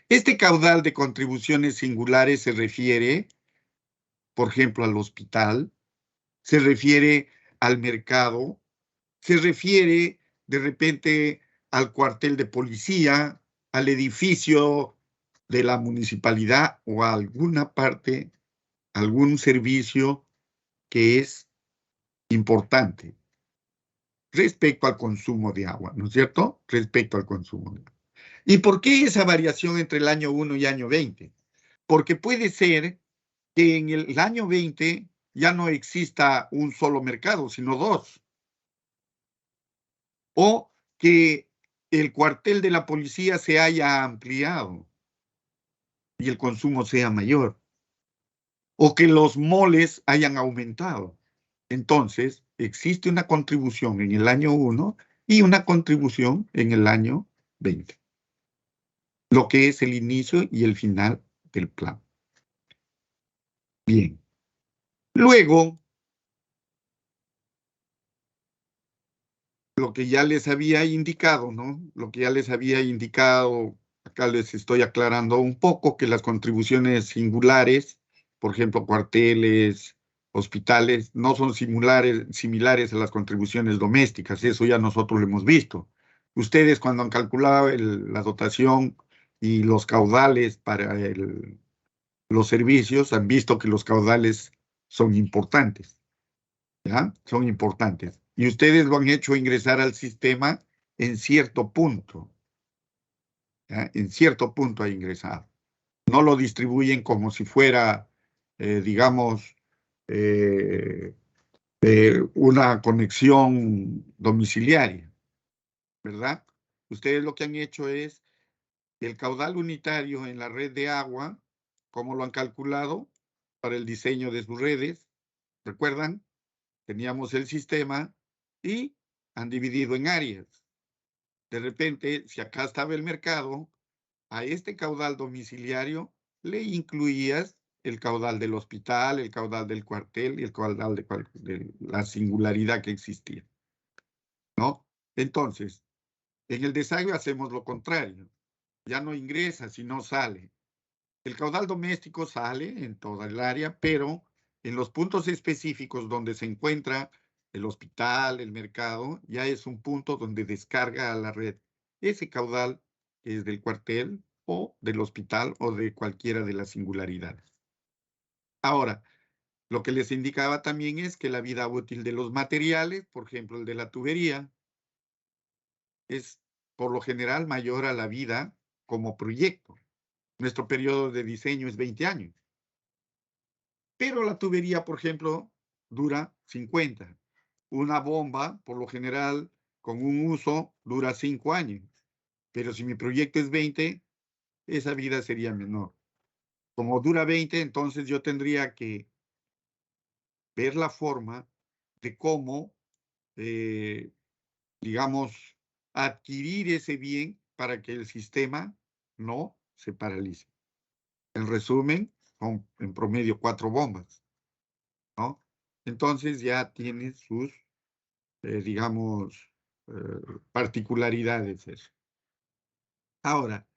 Este caudal de contribuciones singulares se refiere, por ejemplo, al hospital, se refiere al mercado, se refiere de repente al cuartel de policía, al edificio de la municipalidad o a alguna parte, algún servicio que es importante respecto al consumo de agua, ¿no es cierto? Respecto al consumo de agua. ¿Y por qué esa variación entre el año 1 y año 20? Porque puede ser que en el año 20 ya no exista un solo mercado, sino dos. O que el cuartel de la policía se haya ampliado y el consumo sea mayor. O que los moles hayan aumentado. Entonces, existe una contribución en el año 1 y una contribución en el año 20. Lo que es el inicio y el final del plan. Bien. Luego, lo que ya les había indicado, ¿no? Lo que ya les había indicado, acá les estoy aclarando un poco que las contribuciones singulares, por ejemplo, cuarteles, hospitales, no son similares a las contribuciones domésticas, eso ya nosotros lo hemos visto. Ustedes cuando han calculado la dotación y los caudales para los servicios, han visto que los caudales son importantes. ¿Ya? Son importantes. Y ustedes lo han hecho ingresar al sistema en cierto punto. ¿Ya? En cierto punto ha ingresado. No lo distribuyen como si fuera, digamos, una conexión domiciliaria, ¿verdad? Ustedes lo que han hecho es el caudal unitario en la red de agua, ¿cómo lo han calculado para el diseño de sus redes? ¿Recuerdan? Teníamos el sistema y han dividido en áreas. De repente, si acá estaba el mercado, a este caudal domiciliario le incluías el caudal del hospital, el caudal del cuartel y el caudal de la singularidad que existía, ¿no? Entonces, en el desagüe hacemos lo contrario. Ya no ingresa, sino sale. El caudal doméstico sale en toda el área, pero en los puntos específicos donde se encuentra el hospital, el mercado, ya es un punto donde descarga a la red ese caudal que es del cuartel o del hospital o de cualquiera de las singularidades. Ahora, lo que les indicaba también es que la vida útil de los materiales, por ejemplo, el de la tubería, es por lo general mayor a la vida como proyecto. Nuestro periodo de diseño es 20 años. Pero la tubería, por ejemplo, dura 50. Una bomba, por lo general, con un uso, dura 5 años. Pero si mi proyecto es 20, esa vida sería menor. Como dura 20, entonces yo tendría que ver la forma de cómo, digamos, adquirir ese bien para que el sistema no se paralice. En resumen, son en promedio 4 bombas, ¿no? Entonces ya tiene sus, digamos, particularidades eso. Ahora,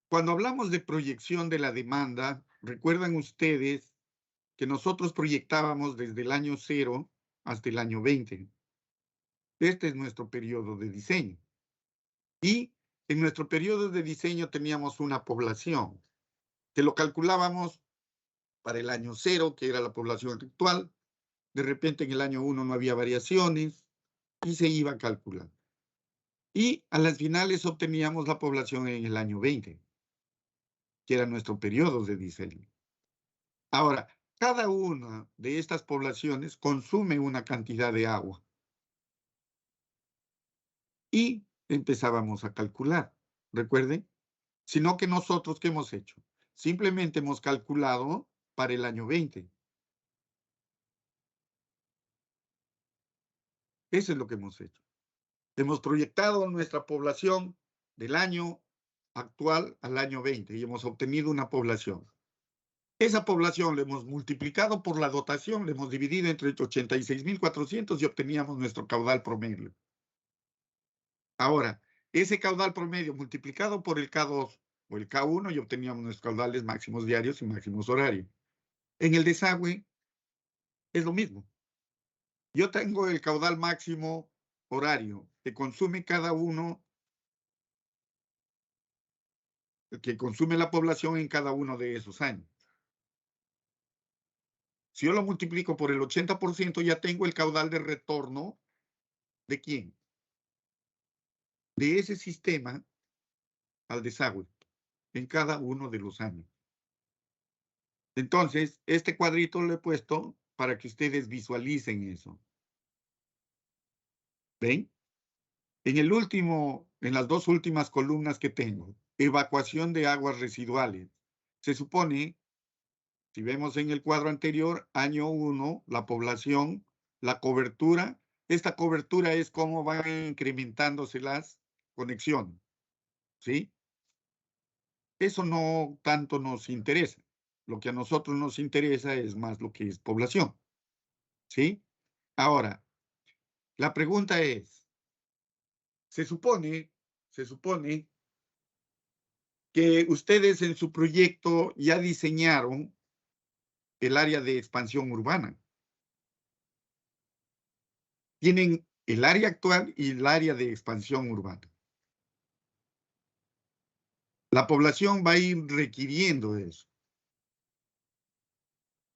cuando hablamos de proyección de la demanda, recuerdan ustedes que nosotros proyectábamos desde el año 0 hasta el año 20. Este es nuestro periodo de diseño. Y en nuestro periodo de diseño teníamos una población que lo calculábamos para el año 0, que era la población actual. De repente en el año 1 no había variaciones y se iba calculando. Y a las finales obteníamos la población en el año 20, que era nuestro periodo de diseño. Ahora, cada una de estas poblaciones consume una cantidad de agua. Y empezábamos a calcular, recuerden, sino que nosotros, ¿qué hemos hecho? Simplemente hemos calculado para el año 20. Eso es lo que hemos hecho. Hemos proyectado nuestra población del año actual al año 20 y hemos obtenido una población. Esa población la hemos multiplicado por la dotación, la hemos dividido entre 86.400 y obteníamos nuestro caudal promedio. Ahora, ese caudal promedio multiplicado por el K2 o el K1 y obteníamos nuestros caudales máximos diarios y máximos horarios. En el desagüe es lo mismo. Yo tengo el caudal máximo horario que consume cada uno, que consume la población en cada uno de esos años. Si yo lo multiplico por el 80%, ya tengo el caudal de retorno ¿de quién? De ese sistema al desagüe en cada uno de los años. Entonces, este cuadrito lo he puesto para que ustedes visualicen eso. ¿Ven? En las dos últimas columnas que tengo, evacuación de aguas residuales. Se supone, si vemos en el cuadro anterior, año 1, la población, la cobertura. Esta cobertura es cómo van incrementándose las conexiones. ¿Sí? Eso no tanto nos interesa. Lo que a nosotros nos interesa es más lo que es población. ¿Sí? Ahora, la pregunta es, se supone que ustedes en su proyecto ya diseñaron el área de expansión urbana. Tienen el área actual y el área de expansión urbana. La población va a ir requiriendo eso.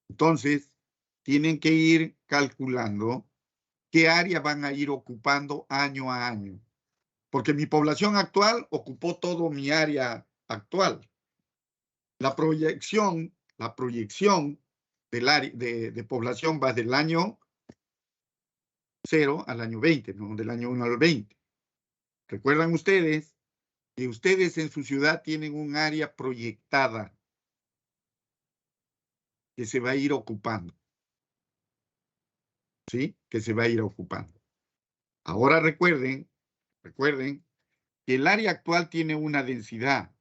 Entonces, tienen que ir calculando qué área van a ir ocupando año a año. Porque mi población actual ocupó todo mi área actual. La proyección del área de población va del año 0 al año 20, ¿no? Del año 1 al 20. ¿Recuerdan ustedes que ustedes en su ciudad tienen un área proyectada que se va a ir ocupando? ¿Sí? Que se va a ir ocupando. Ahora recuerden que el área actual tiene una densidad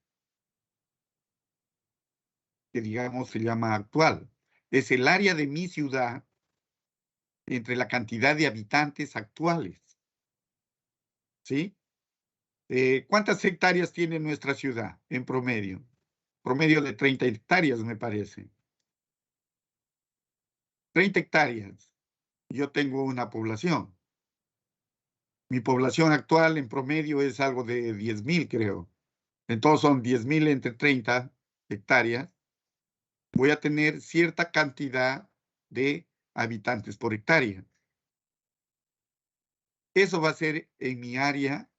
que digamos se llama actual. Es el área de mi ciudad entre la cantidad de habitantes actuales. ¿Sí? ¿Cuántas hectáreas tiene nuestra ciudad en promedio? Promedio de 30 hectáreas, me parece. 30 hectáreas. Yo tengo una población. Mi población actual en promedio es algo de 10,000, creo. Entonces son 10,000 entre 30 hectáreas. Voy a tener cierta cantidad de habitantes por hectárea. Eso va a ser en mi área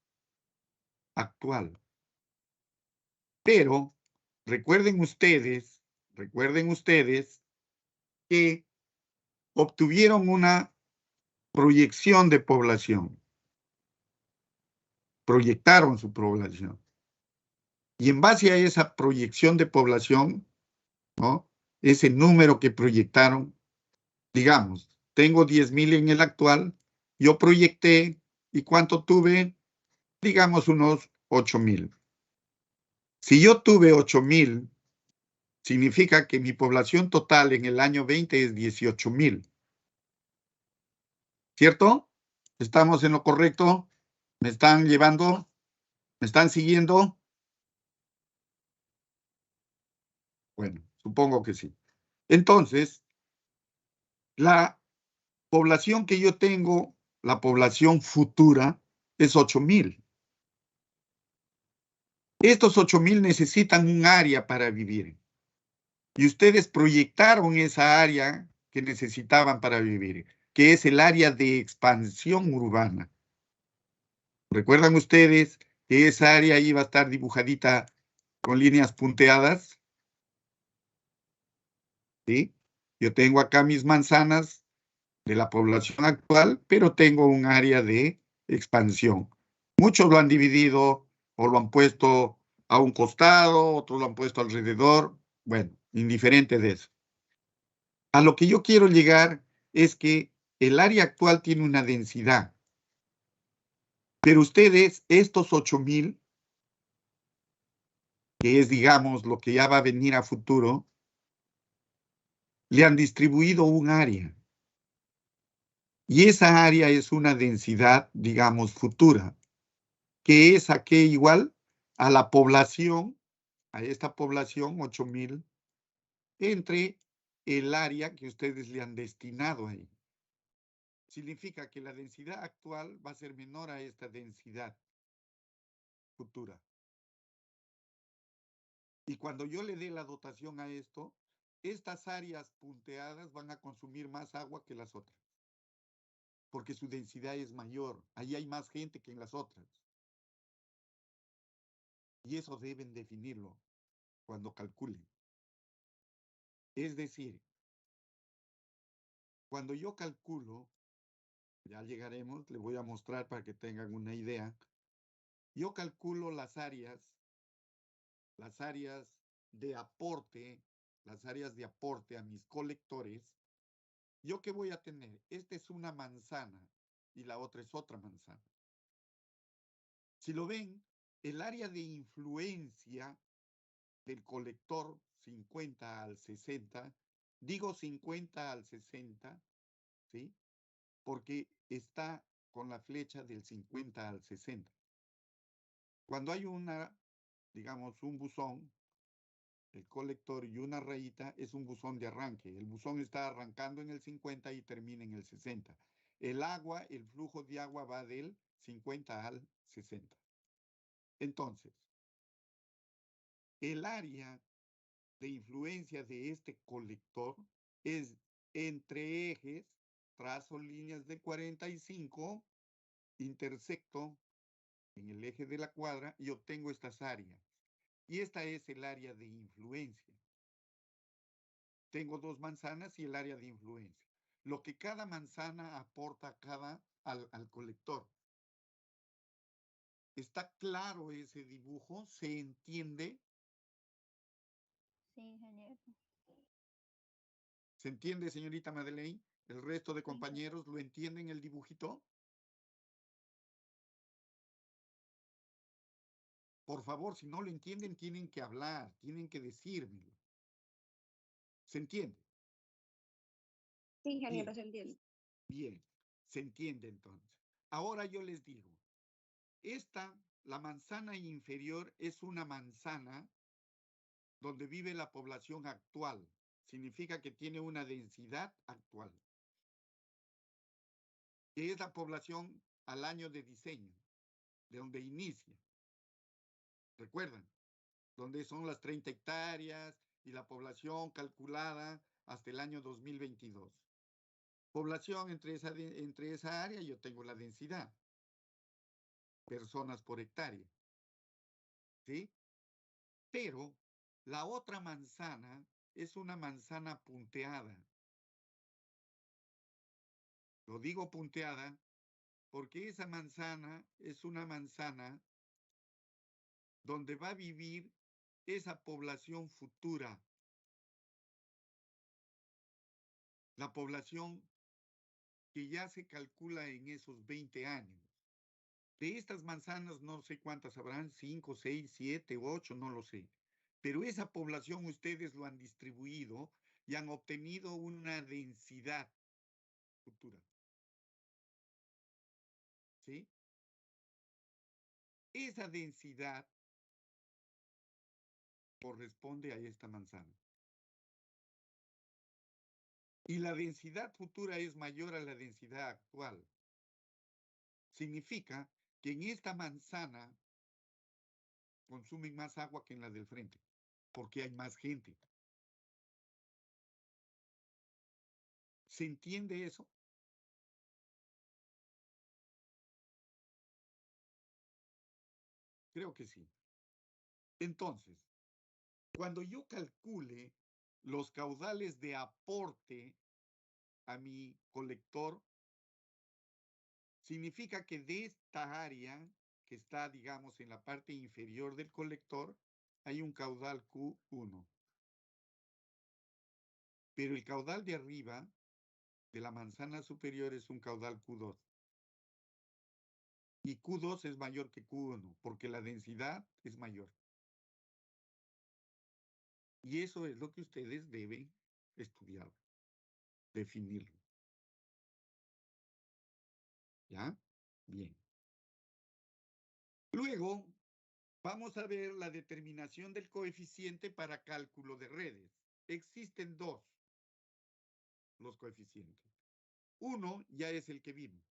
actual. Pero recuerden ustedes que obtuvieron una proyección de población. Proyectaron su población. Y en base a esa proyección de población, ¿no? Ese número que proyectaron, digamos, tengo 10,000 en el actual, yo proyecté, ¿y cuánto tuve? Digamos unos 8,000. Si yo tuve 8,000, significa que mi población total en el año 20 es 18,000. ¿Cierto? ¿Estamos en lo correcto? ¿Me están llevando? ¿Me están siguiendo? Bueno, supongo que sí. Entonces, la población que yo tengo, la población futura, es 8,000. Estos 8,000 necesitan un área para vivir. Y ustedes proyectaron esa área que necesitaban para vivir, que es el área de expansión urbana. ¿Recuerdan ustedes que esa área iba a estar dibujadita con líneas punteadas? ¿Sí? Yo tengo acá mis manzanas de la población actual, pero tengo un área de expansión. Muchos lo han dividido o lo han puesto a un costado, otros lo han puesto alrededor. Bueno, indiferente de eso. A lo que yo quiero llegar es que el área actual tiene una densidad, pero ustedes, estos 8,000, que es, digamos, lo que ya va a venir a futuro, le han distribuido un área. Y esa área es una densidad, digamos, futura, que es a qué igual a la población, a esta población, 8,000, entre el área que ustedes le han destinado ahí. Significa que la densidad actual va a ser menor a esta densidad futura. Y cuando yo le dé la dotación a esto, estas áreas punteadas van a consumir más agua que las otras, porque su densidad es mayor. Ahí hay más gente que en las otras. Y eso deben definirlo cuando calculen. Es decir, cuando yo calculo, ya llegaremos, les voy a mostrar para que tengan una idea. Yo calculo las áreas de aporte, las áreas de aporte a mis colectores. ¿Yo qué voy a tener? Esta es una manzana y la otra es otra manzana. Si lo ven, el área de influencia del colector 50 al 60, digo 50 al 60, ¿sí? Porque está con la flecha del 50 al 60. Cuando hay digamos, un buzón, el colector y una rayita, es un buzón de arranque. El buzón está arrancando en el 50 y termina en el 60. El agua, el flujo de agua va del 50 al 60. Entonces, el área de influencia de este colector es entre ejes, trazo líneas de 45, intersecto en el eje de la cuadra y obtengo estas áreas. Y esta es el área de influencia. Tengo dos manzanas y el área de influencia. Lo que cada manzana aporta al colector. ¿Está claro ese dibujo? ¿Se entiende? Sí, ingeniero. ¿Se entiende, señorita Madeleine? ¿El resto de compañeros lo entienden el dibujito? Por favor, si no lo entienden, tienen que hablar, tienen que decírmelo. ¿Se entiende? Sí, ingeniero, Bien. se entiende. Bien, se entiende entonces. Ahora yo les digo, la manzana inferior es una manzana donde vive la población actual. Significa que tiene una densidad actual. Que es la población al año de diseño, de donde inicia. ¿Recuerdan? Donde son las 30 hectáreas y la población calculada hasta el año 2022. Población entre esa área yo tengo la densidad. Personas por hectárea. ¿Sí? Pero la otra manzana es una manzana punteada. Lo digo punteada porque esa manzana es una manzana donde va a vivir esa población futura. La población que ya se calcula en esos 20 años. De estas manzanas no sé cuántas habrán, 5, 6, 7, 8, no lo sé. Pero esa población ustedes lo han distribuido y han obtenido una densidad futura. ¿Sí? Esa densidad corresponde a esta manzana. Y la densidad futura es mayor a la densidad actual. Significa que en esta manzana consumen más agua que en la del frente, porque hay más gente. ¿Se entiende eso? Creo que sí. Entonces, cuando yo calcule los caudales de aporte a mi colector, significa que de esta área que está, digamos, en la parte inferior del colector, hay un caudal Q1. Pero el caudal de arriba de la manzana superior es un caudal Q2. Y Q2 es mayor que Q1, porque la densidad es mayor. Y eso es lo que ustedes deben estudiar, definirlo. ¿Ya? Bien. Luego, vamos a ver la determinación del coeficiente para cálculo de redes. Existen dos los coeficientes. Uno ya es el que vimos,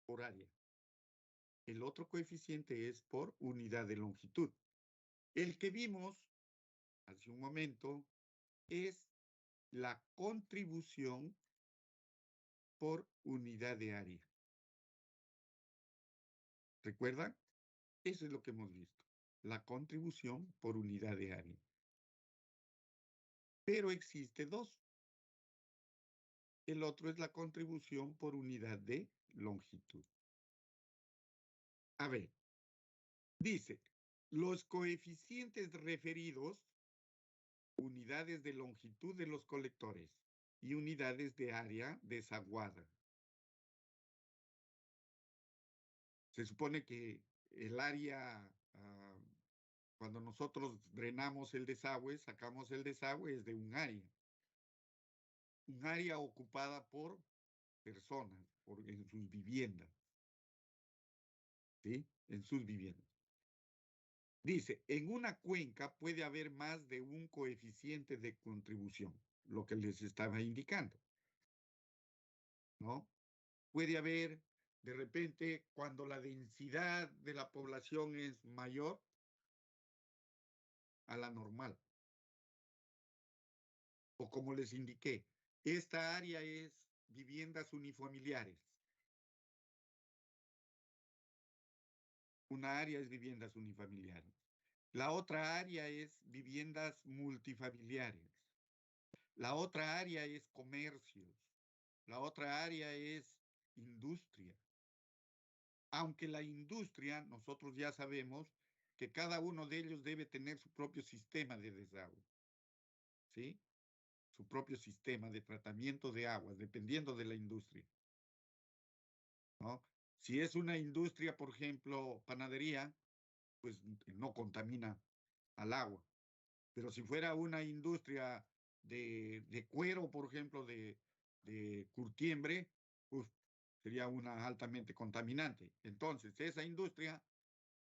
por área. El otro coeficiente es por unidad de longitud. El que vimos hace un momento es la contribución por unidad de área. ¿Recuerdan? Eso es lo que hemos visto. La contribución por unidad de área. Pero existe dos. El otro es la contribución por unidad de longitud. A ver, dice, los coeficientes referidos, unidades de longitud de los colectores y unidades de área desaguada. Se supone que el área, cuando nosotros drenamos el desagüe, sacamos el desagüe, es de un área. Un área ocupada por personas, en sus viviendas. ¿Sí? En sus viviendas. Dice, en una cuenca puede haber más de un coeficiente de contribución, lo que les estaba indicando. ¿No? Puede haber, de repente, cuando la densidad de la población es mayor a la normal. O como les indiqué, Esta área es viviendas unifamiliares. Una área es viviendas unifamiliares. La otra área es viviendas multifamiliares. La otra área es comercios. La otra área es industria. Aunque la industria, nosotros ya sabemos que cada uno de ellos debe tener su propio sistema de desagüe. ¿Sí? Su propio sistema de tratamiento de aguas, dependiendo de la industria, ¿no? Si es una industria, por ejemplo, panadería, pues no contamina al agua. Pero si fuera una industria de cuero, por ejemplo, de curtiembre, pues sería una altamente contaminante. Entonces, esa industria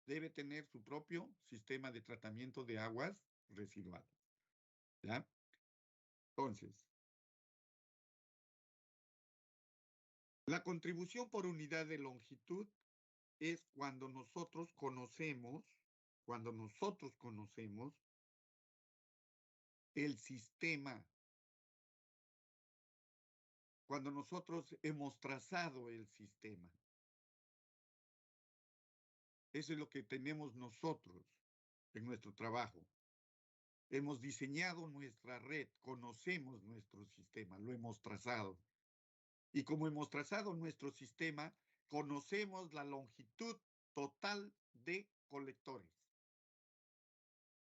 debe tener su propio sistema de tratamiento de aguas residuales. ¿Ya? Entonces, la contribución por unidad de longitud es cuando nosotros conocemos el sistema, cuando nosotros hemos trazado el sistema. Eso es lo que tenemos nosotros en nuestro trabajo. Hemos diseñado nuestra red, conocemos nuestro sistema, lo hemos trazado. Y como hemos trazado nuestro sistema, conocemos la longitud total de colectores.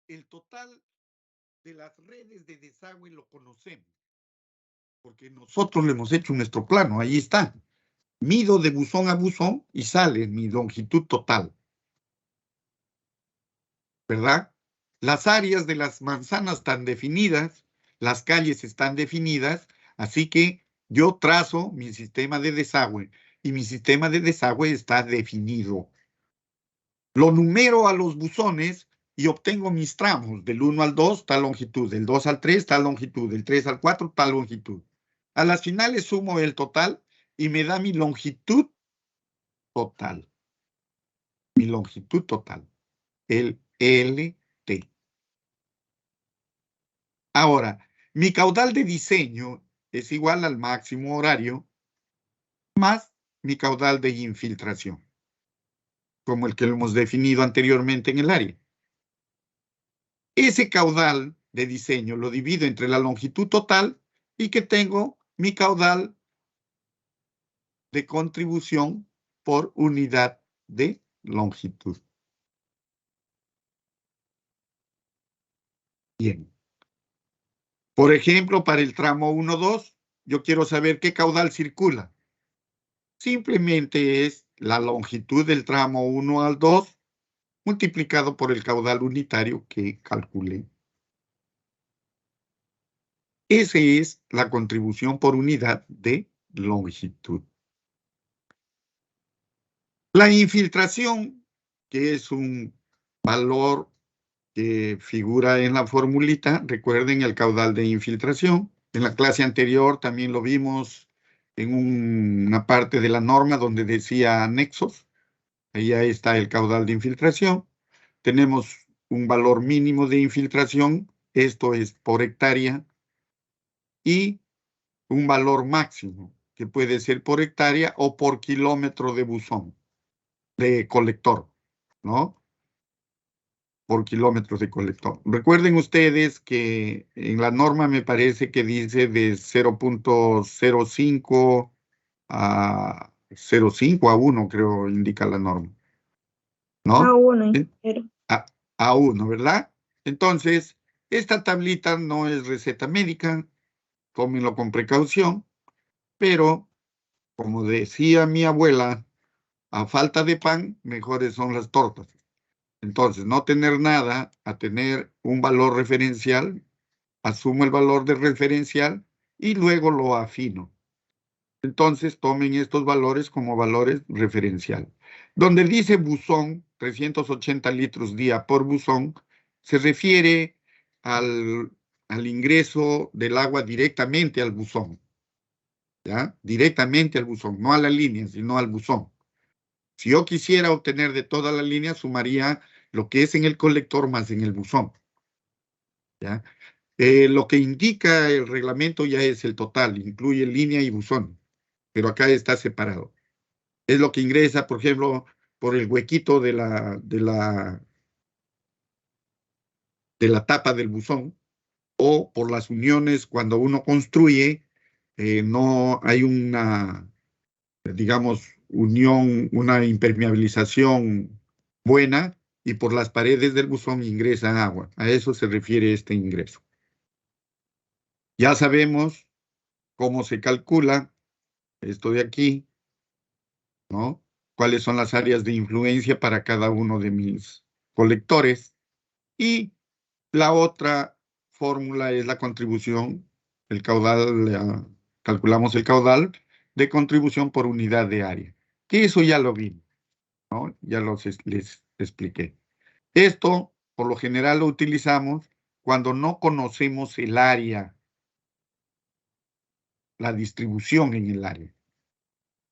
El total de las redes de desagüe lo conocemos, porque nosotros le hemos hecho nuestro plano, ahí está. Mido de buzón a buzón y sale mi longitud total. ¿Verdad? Las áreas de las manzanas están definidas, las calles están definidas, así que yo trazo mi sistema de desagüe y mi sistema de desagüe está definido. Lo numero a los buzones y obtengo mis tramos. Del 1 al 2, tal longitud. Del 2 al 3, tal longitud. Del 3 al 4, tal longitud. A las finales sumo el total y me da mi longitud total. Mi longitud total. El LT. Ahora, mi caudal de diseño es igual al máximo horario más mi caudal de infiltración, como el que lo hemos definido anteriormente en el área. Ese caudal de diseño lo divido entre la longitud total y que tengo mi caudal de contribución por unidad de longitud. Bien. Por ejemplo, para el tramo 1-2, yo quiero saber qué caudal circula. Simplemente es la longitud del tramo 1 al 2 multiplicado por el caudal unitario que calculé. Esa es la contribución por unidad de longitud. La infiltración, que es un valor que figura en la formulita, recuerden el caudal de infiltración. En la clase anterior también lo vimos en una parte de la norma donde decía anexos. Ahí está el caudal de infiltración. Tenemos un valor mínimo de infiltración, esto es por hectárea, y un valor máximo, que puede ser por hectárea o por kilómetro de buzón, de colector, ¿no? Por kilómetros de colector. Recuerden ustedes que en la norma me parece que dice de 0.05 a 0.5 a 1, creo, indica la norma. ¿No? A 1, ingeniero. A 1, ¿verdad? Entonces, esta tablita no es receta médica, tómenlo con precaución, pero, como decía mi abuela, a falta de pan, mejores son las tortas. Entonces, no tener nada a tener un valor referencial, asumo el valor de referencial y luego lo afino. Entonces, tomen estos valores como valores referencial. Donde dice buzón, 380 litros día por buzón, se refiere al ingreso del agua directamente al buzón. ¿Ya? Directamente al buzón, no a la línea, sino al buzón. Si yo quisiera obtener de toda la línea, sumaría lo que es en el colector más en el buzón. ¿Ya? Lo que indica el reglamento ya es el total, incluye línea y buzón, pero acá está separado. Es lo que ingresa, por ejemplo, por el huequito de la tapa del buzón, o por las uniones cuando uno construye, no hay una, digamos, unión, una impermeabilización buena, y por las paredes del buzón ingresa agua. A eso se refiere este ingreso. Ya sabemos cómo se calcula esto de aquí, ¿no? Cuáles son las áreas de influencia para cada uno de mis colectores. Y la otra fórmula es la contribución, el caudal, calculamos el caudal de contribución por unidad de área. Que eso ya lo vimos, ¿no? Ya les expliqué. Esto, por lo general, lo utilizamos cuando no conocemos el área, la distribución en el área.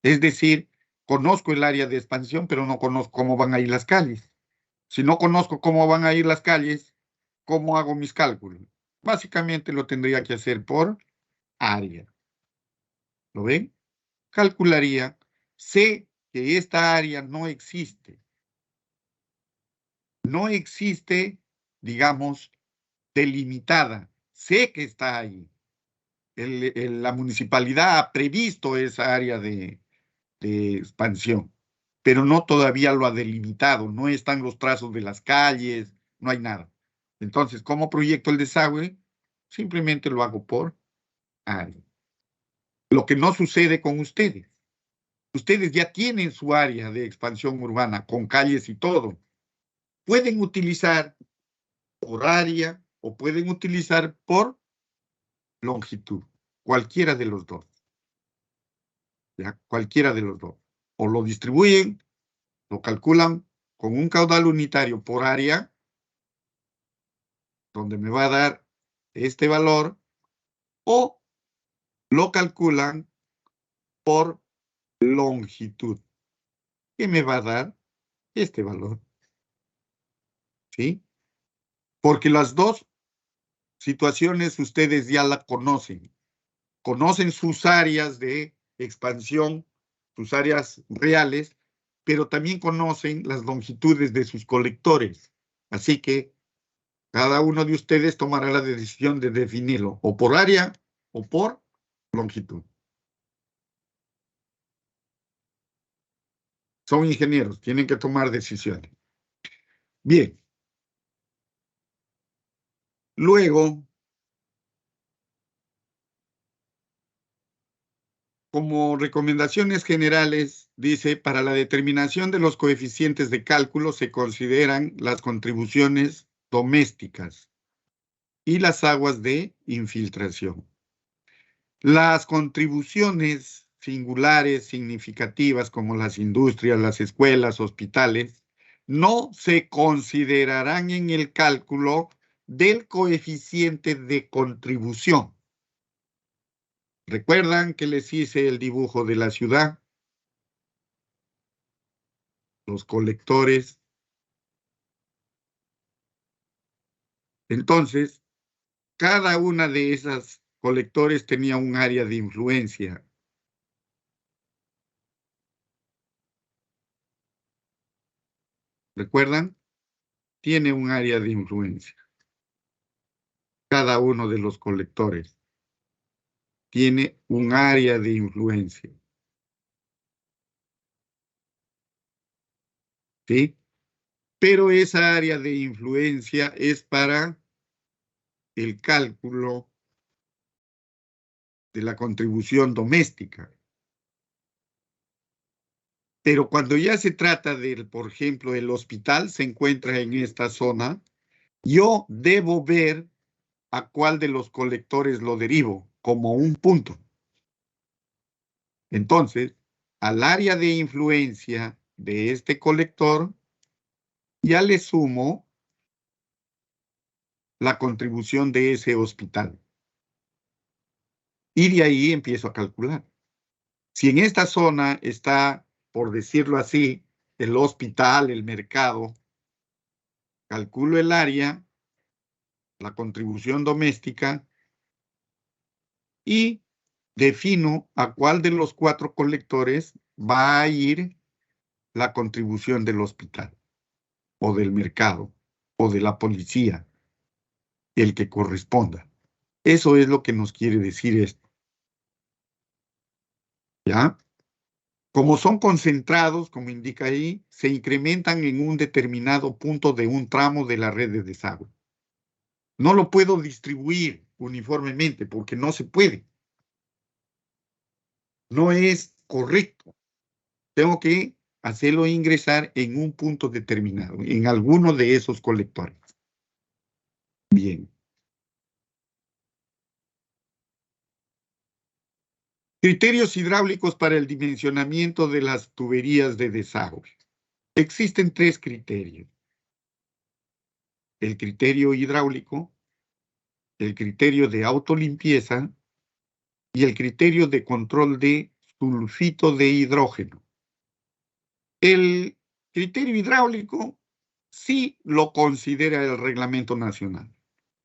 Es decir, conozco el área de expansión, pero no conozco cómo van a ir las calles. Si no conozco cómo van a ir las calles, ¿cómo hago mis cálculos? Básicamente lo tendría que hacer por área. ¿Lo ven? Calcularía, sé que esta área no existe. No existe, digamos, delimitada. Sé que está ahí. La municipalidad ha previsto esa área de expansión, pero no todavía lo ha delimitado. No están los trazos de las calles, no hay nada. Entonces, ¿cómo proyecto el desagüe? Simplemente lo hago por área. Lo que no sucede con ustedes. Ustedes ya tienen su área de expansión urbana con calles y todo. Pueden utilizar por área o pueden utilizar por longitud. Cualquiera de los dos. ¿Ya? Cualquiera de los dos. O lo distribuyen, lo calculan con un caudal unitario por área, donde me va a dar este valor, o lo calculan por longitud, que me va a dar este valor. ¿Sí? Porque las dos situaciones ustedes ya la conocen. Conocen sus áreas de expansión, sus áreas reales, pero también conocen las longitudes de sus colectores. Así que cada uno de ustedes tomará la decisión de definirlo o por área o por longitud. Son ingenieros, tienen que tomar decisiones. Bien. Luego, como recomendaciones generales, dice, para la determinación de los coeficientes de cálculo se consideran las contribuciones domésticas y las aguas de infiltración. Las contribuciones singulares significativas como las industrias, las escuelas, hospitales, no se considerarán en el cálculo del coeficiente de contribución. ¿Recuerdan que les hice el dibujo de la ciudad? Los colectores. Entonces, cada una de esas colectores tenía un área de influencia. ¿Recuerdan? Tiene un área de influencia. Cada uno de los colectores tiene un área de influencia. ¿Sí? Pero esa área de influencia es para el cálculo de la contribución doméstica. Pero cuando ya se trata de, por ejemplo, el hospital se encuentra en esta zona, yo debo ver a cuál de los colectores lo derivo como un punto. Entonces, al área de influencia de este colector, ya le sumo la contribución de ese hospital. Y de ahí empiezo a calcular. Si en esta zona está, por decirlo así, el hospital, el mercado, calculo el área la contribución doméstica y defino a cuál de los 4 colectores va a ir la contribución del hospital o del mercado o de la policía, el que corresponda. Eso es lo que nos quiere decir esto. ¿Ya? Como son concentrados, como indica ahí, se incrementan en un determinado punto de un tramo de la red de desagüe. No lo puedo distribuir uniformemente porque no se puede. No es correcto. Tengo que hacerlo ingresar en un punto determinado, en alguno de esos colectores. Bien. Criterios hidráulicos para el dimensionamiento de las tuberías de desagüe. Existen 3 criterios. El criterio hidráulico, el criterio de autolimpieza y el criterio de control de sulfito de hidrógeno. El criterio hidráulico sí lo considera el reglamento nacional.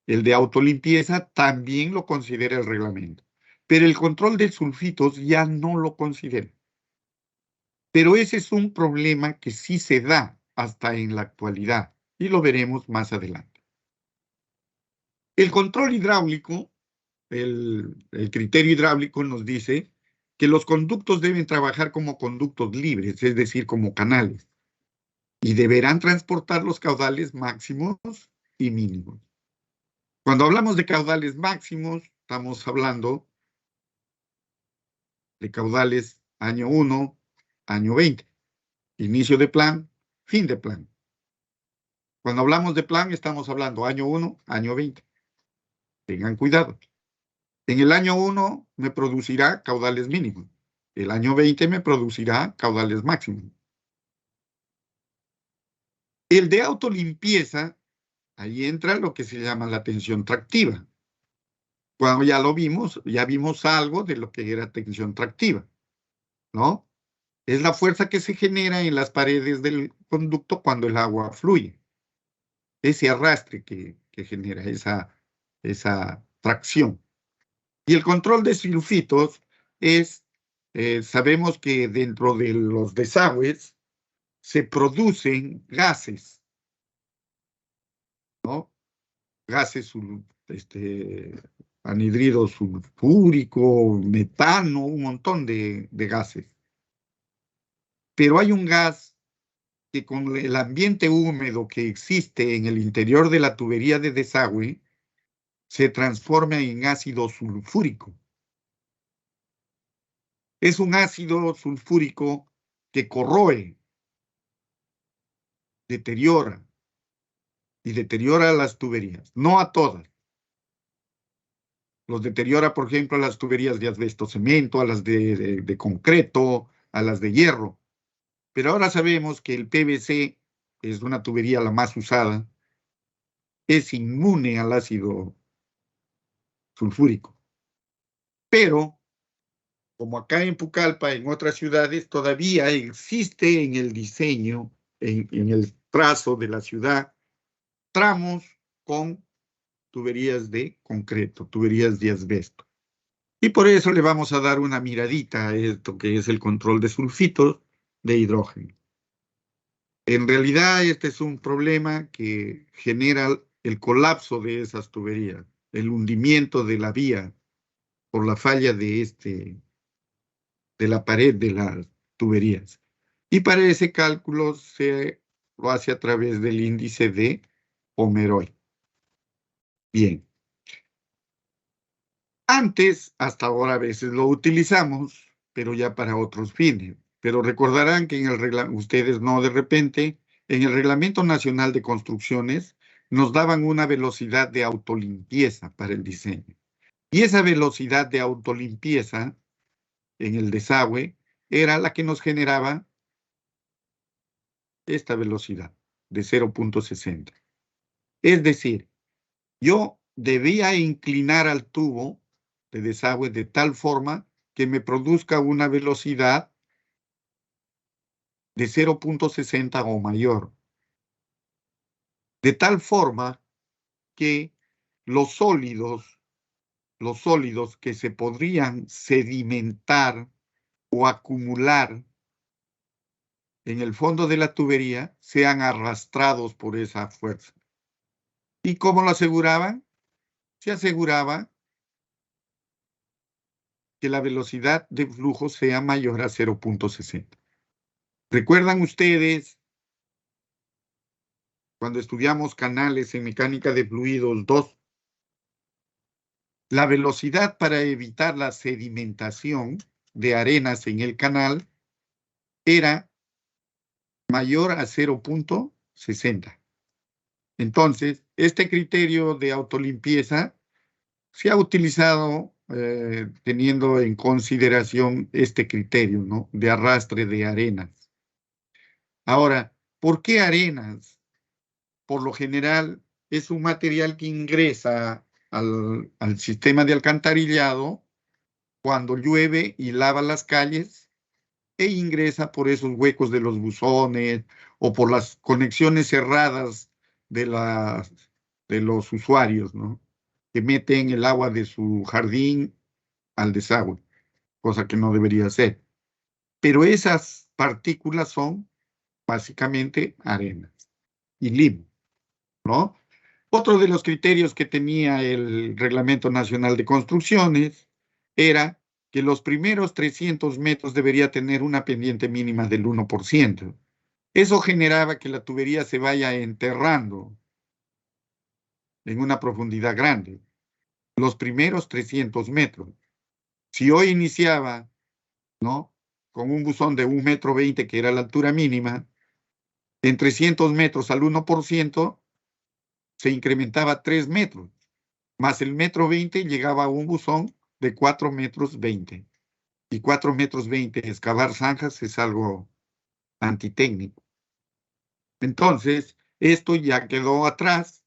El de autolimpieza también lo considera el reglamento. Pero el control de sulfitos ya no lo considera. Pero ese es un problema que sí se da hasta en la actualidad y lo veremos más adelante. El control hidráulico, el criterio hidráulico nos dice que los conductos deben trabajar como conductos libres, es decir, como canales, y deberán transportar los caudales máximos y mínimos. Cuando hablamos de caudales máximos, estamos hablando de caudales año 1, año 20, inicio de plan, fin de plan. Cuando hablamos de plan, estamos hablando año 1, año 20. Tengan cuidado. En el año 1 me producirá caudales mínimos. El año 20 me producirá caudales máximos. El de autolimpieza, ahí entra lo que se llama la tensión tractiva. Cuando ya lo vimos, ya vimos algo de lo que era tensión tractiva, ¿no? Es la fuerza que se genera en las paredes del conducto cuando el agua fluye. Ese arrastre que genera esa tracción. Y el control de sulfitos es, sabemos que dentro de los desagües se producen gases, ¿no? Gases, anhidrido sulfúrico, metano, un montón de gases. Pero hay un gas que con el ambiente húmedo que existe en el interior de la tubería de desagüe se transforma en ácido sulfúrico. Es un ácido sulfúrico que corroe, deteriora y deteriora las tuberías, no a todas. Los deteriora, por ejemplo, a las tuberías de asbesto cemento, a las de concreto, a las de hierro. Pero ahora sabemos que el PVC es una tubería la más usada, es inmune al ácido sulfúrico. Pero, como acá en Pucallpa, en otras ciudades, todavía existe en el diseño, en el trazo de la ciudad, tramos con tuberías de concreto, tuberías de asbesto. Y por eso le vamos a dar una miradita a esto que es el control de sulfitos de hidrógeno. En realidad este es un problema que genera el colapso de esas tuberías, el hundimiento de la vía por la falla de la pared de las tuberías. Y para ese cálculo se lo hace a través del índice de Pomeroy. Bien. Antes, hasta ahora a veces lo utilizamos, pero ya para otros fines. Pero recordarán que ustedes no de repente, en el Reglamento Nacional de Construcciones nos daban una velocidad de autolimpieza para el diseño. Y esa velocidad de autolimpieza en el desagüe era la que nos generaba esta velocidad de 0.60. Es decir, yo debía inclinar al tubo de desagüe de tal forma que me produzca una velocidad de 0.60 o mayor. De tal forma que los sólidos que se podrían sedimentar o acumular en el fondo de la tubería sean arrastrados por esa fuerza. ¿Y cómo lo aseguraban? Se aseguraba que la velocidad de flujo sea mayor a 0.60. ¿Recuerdan ustedes cuando estudiamos canales en mecánica de fluidos 2? La velocidad para evitar la sedimentación de arenas en el canal era mayor a 0.60. Entonces, este criterio de autolimpieza se ha utilizado teniendo en consideración este criterio, ¿no?, de arrastre de arenas. Ahora, ¿por qué arenas? Por lo general es un material que ingresa al sistema de alcantarillado cuando llueve y lava las calles e ingresa por esos huecos de los buzones o por las conexiones cerradas de los usuarios, ¿no?, que meten el agua de su jardín al desagüe, cosa que no debería ser. Pero esas partículas son básicamente arenas y limo, ¿no? Otro de los criterios que tenía el Reglamento Nacional de Construcciones era que los primeros 300 metros debería tener una pendiente mínima del 1%. Eso generaba que la tubería se vaya enterrando en una profundidad grande. Los primeros 300 metros. Si hoy iniciaba, ¿no?, con un buzón de 1,20 m, que era la altura mínima, en 300 metros al 1%, se incrementaba 3 metros, más el 1,20 m llegaba a un buzón de 4,20 m. Y 4,20 m, excavar zanjas es algo antitécnico. Entonces, esto ya quedó atrás.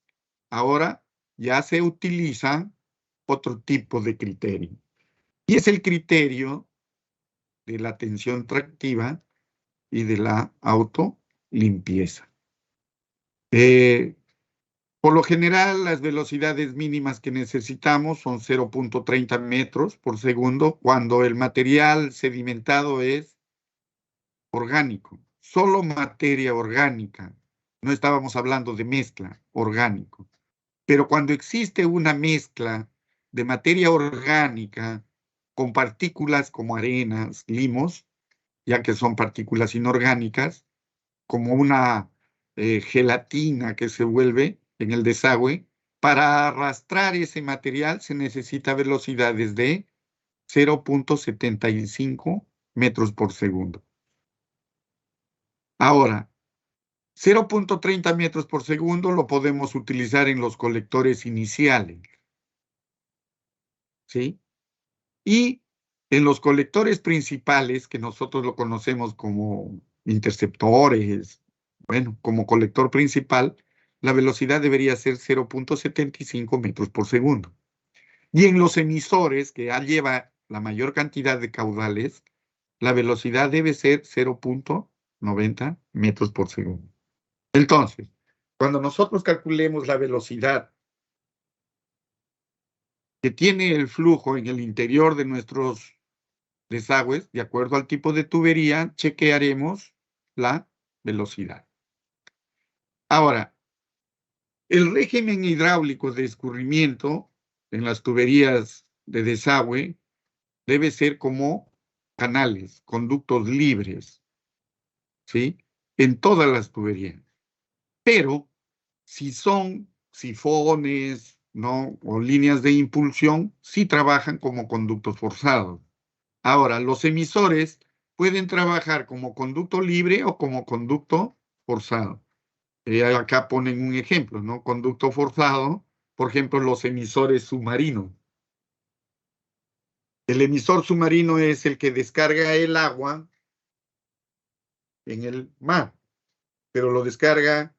Ahora ya se utiliza otro tipo de criterio. Y es el criterio de la tensión tractiva y de la autolimpieza. Por lo general, las velocidades mínimas que necesitamos son 0.30 metros por segundo cuando el material sedimentado es orgánico. Solo materia orgánica. No estábamos hablando de mezcla, orgánico. Pero cuando existe una mezcla de materia orgánica con partículas como arenas, limos, ya que son partículas inorgánicas, como una gelatina que se vuelve en el desagüe, para arrastrar ese material se necesita velocidades de 0.75 metros por segundo. Ahora, 0.30 metros por segundo lo podemos utilizar en los colectores iniciales, ¿sí? Y en los colectores principales, que nosotros lo conocemos como interceptores, bueno, como colector principal, la velocidad debería ser 0.75 metros por segundo. Y en los emisores, que ya lleva la mayor cantidad de caudales, la velocidad debe ser 0.90 metros por segundo. Entonces, cuando nosotros calculemos la velocidad que tiene el flujo en el interior de nuestros desagües, de acuerdo al tipo de tubería, chequearemos la velocidad. Ahora, el régimen hidráulico de escurrimiento en las tuberías de desagüe debe ser como canales, conductos libres, ¿sí?, en todas las tuberías. Pero si son sifones, ¿no?, o líneas de impulsión, sí trabajan como conductos forzados. Ahora, los emisores pueden trabajar como conducto libre o como conducto forzado. Acá ponen un ejemplo, ¿no? Conducto forzado, por ejemplo, los emisores submarinos. El emisor submarino es el que descarga el agua en el mar, pero lo descarga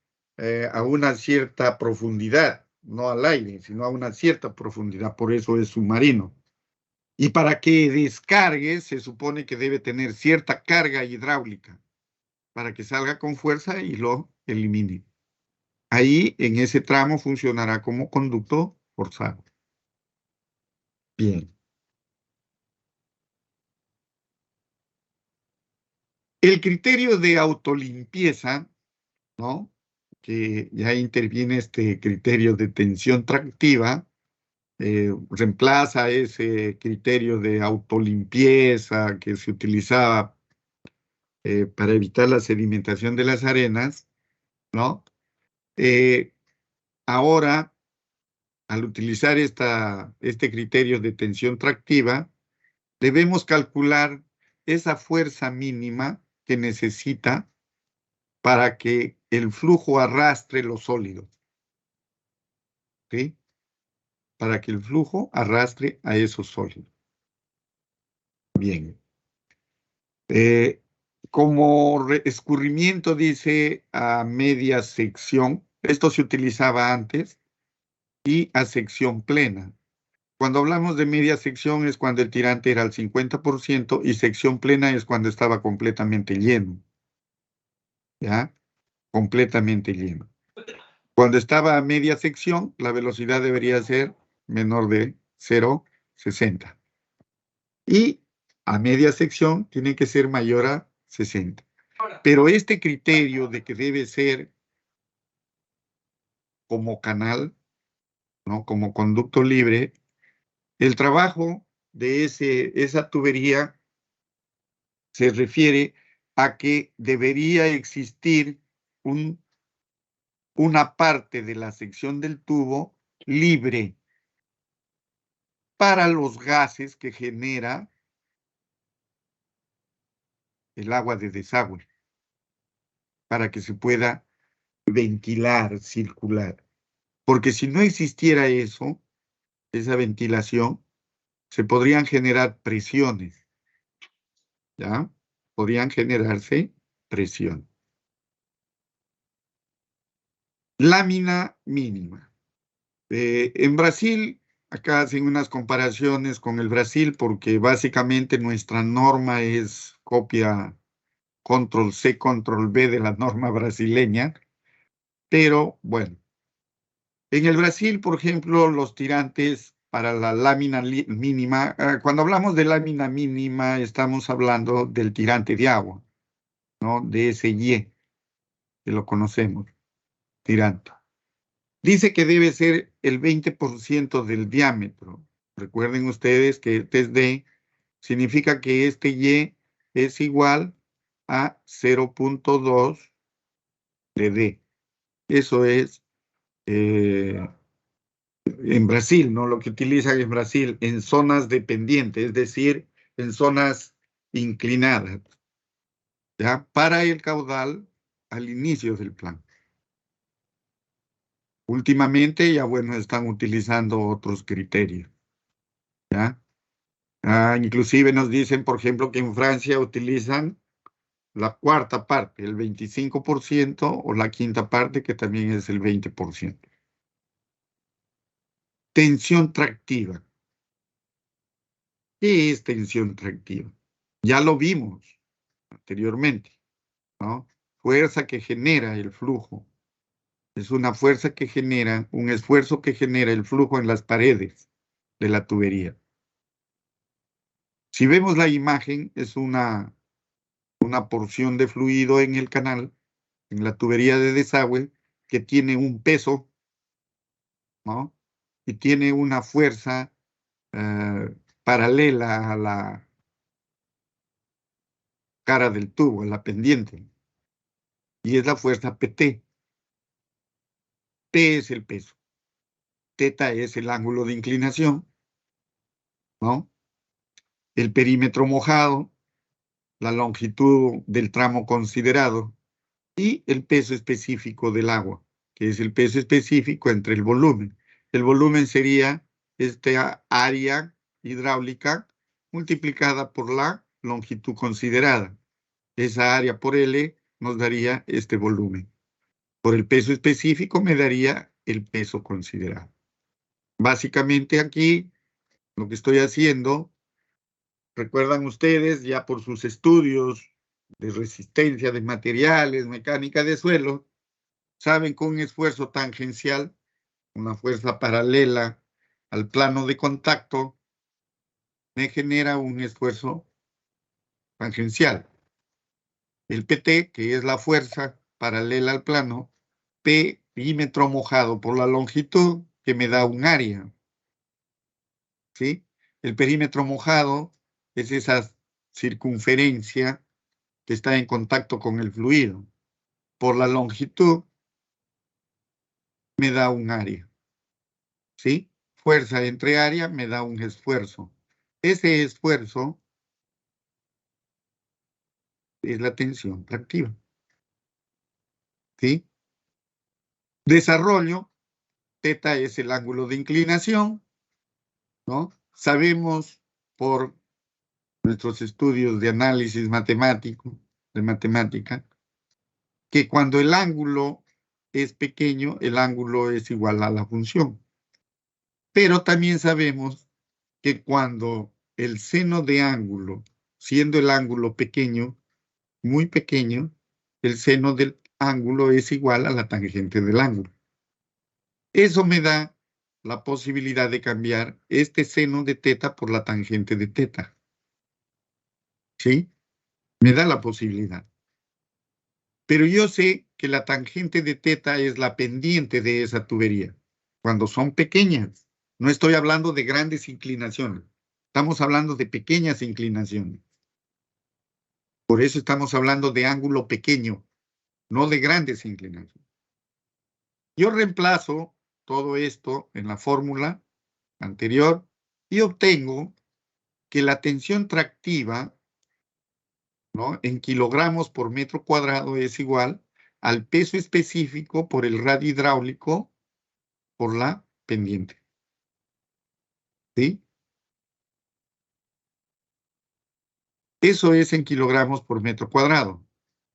a una cierta profundidad, no al aire, sino a una cierta profundidad, por eso es submarino. Y para que descargue, se supone que debe tener cierta carga hidráulica para que salga con fuerza y lo elimine. Ahí, en ese tramo, funcionará como conducto forzado. Bien. El criterio de autolimpieza, ¿no? Que ya interviene este criterio de tensión tractiva, reemplaza ese criterio de autolimpieza que se utilizaba para evitar la sedimentación de las arenas, ¿no? Ahora, al utilizar este criterio de tensión tractiva, debemos calcular esa fuerza mínima que necesita para que el flujo arrastre los sólidos. ¿Sí? Para que el flujo arrastre a esos sólidos. Bien. Como escurrimiento dice a media sección, esto se utilizaba antes, y a sección plena. Cuando hablamos de media sección es cuando el tirante era al 50% y sección plena es cuando estaba completamente lleno. ¿Ya? Completamente lleno. Cuando estaba a media sección, la velocidad debería ser menor de 0,60. Y a media sección tiene que ser mayor a 60. Pero este criterio de que debe ser como canal, ¿no? Como conducto libre, el trabajo de esa tubería se refiere a que debería existir una parte de la sección del tubo libre para los gases que genera el agua de desagüe, para que se pueda ventilar, circular. Porque si no existiera eso, esa ventilación, se podrían generar presiones, ¿ya? Podrían generarse presión. Lámina mínima. En Brasil, acá hacen unas comparaciones con el Brasil porque básicamente nuestra norma es copia control C, control V de la norma brasileña, pero bueno. En el Brasil, por ejemplo, los tirantes para la lámina mínima, cuando hablamos de lámina mínima, estamos hablando del tirante de agua, ¿no? De ese Y, que lo conocemos, tirante. Dice que debe ser el 20% del diámetro. Recuerden ustedes que D significa que este Y es igual a 0,2 de D. Eso es en Brasil, ¿no? Lo que utilizan en Brasil en zonas dependientes, es decir, en zonas inclinadas, ¿ya? Para el caudal al inicio del plan. Últimamente ya, bueno, están utilizando otros criterios, ¿ya? Inclusive nos dicen, por ejemplo, que en Francia utilizan la cuarta parte, el 25%, o la quinta parte, que también es el 20%. Tensión tractiva. ¿Qué es tensión tractiva? Ya lo vimos anteriormente, ¿no? Fuerza que genera el flujo. Es una fuerza que genera, un esfuerzo que genera el flujo en las paredes de la tubería. Si vemos la imagen, es una porción de fluido en el canal, en la tubería de desagüe, que tiene un peso, ¿no? Y tiene una fuerza paralela a la cara del tubo, a la pendiente. Y es la fuerza PT. P es el peso. Teta es el ángulo de inclinación, ¿no? El perímetro mojado, la longitud del tramo considerado y el peso específico del agua, que es el peso específico entre el volumen. El volumen sería esta área hidráulica multiplicada por la longitud considerada. Esa área por L nos daría este volumen. Por el peso específico me daría el peso considerado. Básicamente aquí lo que estoy haciendo, recuerdan ustedes ya por sus estudios de resistencia de materiales, mecánica de suelo, saben que un esfuerzo tangencial, una fuerza paralela al plano de contacto, me genera un esfuerzo tangencial. El PT, que es la fuerza paralela al plano, perímetro mojado por la longitud, que me da un área. ¿Sí? El perímetro mojado es esa circunferencia que está en contacto con el fluido. Por la longitud me da un área. ¿Sí? Fuerza entre área me da un esfuerzo. Ese esfuerzo es la tensión tractiva. ¿Sí? Desarrollo, teta es el ángulo de inclinación, ¿no? Sabemos por nuestros estudios de análisis matemático, de matemática, que cuando el ángulo es pequeño, el ángulo es igual a la función. Pero también sabemos que cuando el seno de ángulo, siendo el ángulo pequeño, muy pequeño, el seno del ángulo es igual a la tangente del ángulo. Eso me da la posibilidad de cambiar este seno de teta por la tangente de teta. ¿Sí? Me da la posibilidad. Pero yo sé que la tangente de teta es la pendiente de esa tubería. Cuando son pequeñas, no estoy hablando de grandes inclinaciones. Estamos hablando de pequeñas inclinaciones. Por eso estamos hablando de ángulo pequeño, no de grandes inclinaciones. Yo reemplazo todo esto en la fórmula anterior y obtengo que la tensión tractiva, ¿no?, en kilogramos por metro cuadrado es igual al peso específico por el radio hidráulico por la pendiente. ¿Sí? Eso es en kilogramos por metro cuadrado.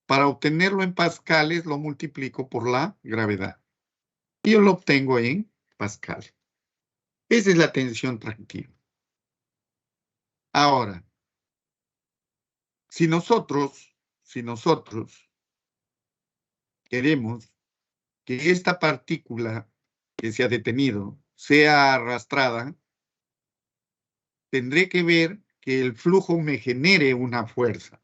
Para obtenerlo en pascales lo multiplico por la gravedad. Y yo lo obtengo en pascal. Esa es la tensión tractiva. Ahora, si nosotros queremos que esta partícula que se ha detenido sea arrastrada, tendré que ver que el flujo me genere una fuerza,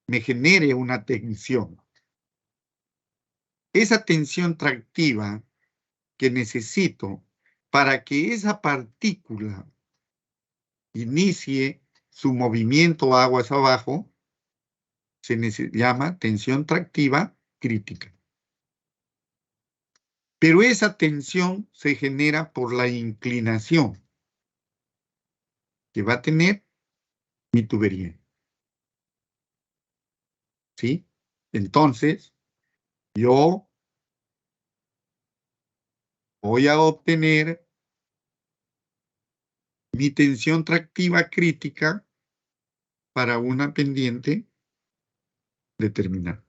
me genere una tensión. Esa tensión tractiva que necesito para que esa partícula inicie su movimiento aguas abajo se llama tensión tractiva crítica. Pero esa tensión se genera por la inclinación que va a tener mi tubería. ¿Sí? Entonces, yo voy a obtener mi tensión tractiva crítica para una pendiente determinada.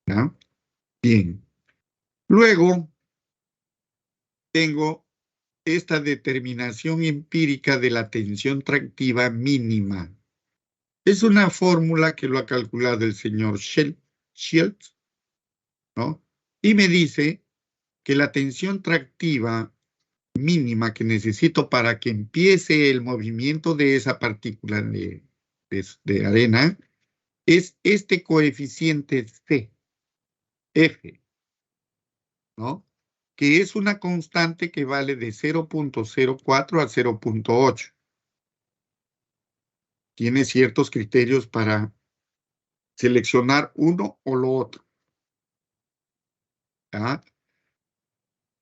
¿Ya? Bien. Luego, tengo esta determinación empírica de la tensión tractiva mínima. Es una fórmula que lo ha calculado el señor Schultz, ¿no? Y me dice que la tensión tractiva mínima que necesito para que empiece el movimiento de esa partícula de arena es este coeficiente C, F, ¿no? Que es una constante que vale de 0.04 a 0.8. Tiene ciertos criterios para seleccionar uno o lo otro. ¿Ah?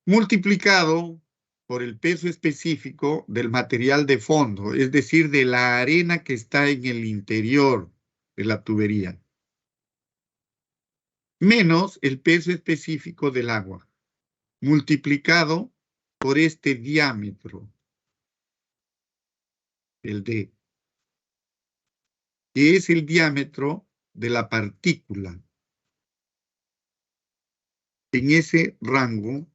Multiplicado por el peso específico del material de fondo, es decir, de la arena que está en el interior de la tubería, menos el peso específico del agua, multiplicado por este diámetro, el D, que es el diámetro de la partícula en ese rango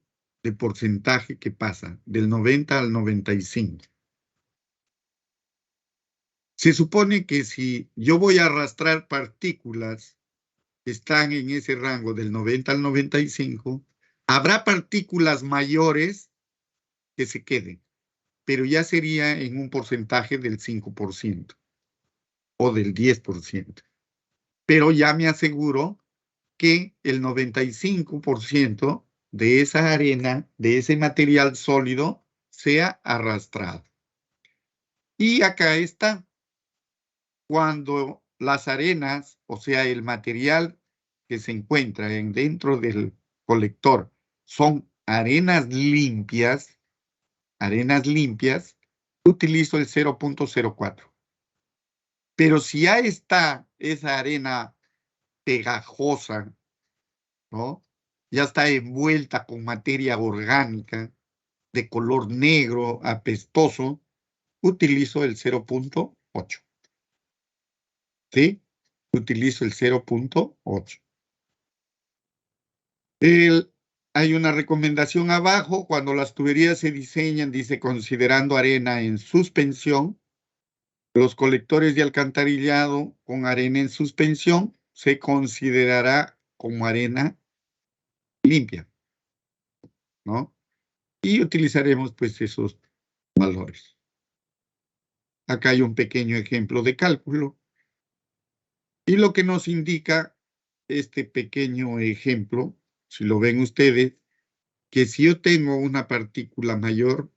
de porcentaje que pasa del 90 al 95. Se supone que si yo voy a arrastrar partículas que están en ese rango del 90 al 95, habrá partículas mayores que se quede, pero ya sería en un porcentaje del 5% o del 10%. Pero ya me aseguro que el 95% de esa arena, de ese material sólido, sea arrastrado. Y acá está. Cuando las arenas, o sea, el material que se encuentra dentro del colector, son arenas limpias, utilizo el 0.04. Pero si ya está esa arena pegajosa, ¿no? Ya está envuelta con materia orgánica de color negro, apestoso, utilizo el 0.8. ¿Sí? Utilizo el 0.8. Hay una recomendación abajo, cuando las tuberías se diseñan, dice, considerando arena en suspensión, los colectores de alcantarillado con arena en suspensión se considerará como arena limpia, ¿no? Y utilizaremos pues esos valores. Acá hay un pequeño ejemplo de cálculo. Y lo que nos indica este pequeño ejemplo, si lo ven ustedes, que si yo tengo una partícula mayor,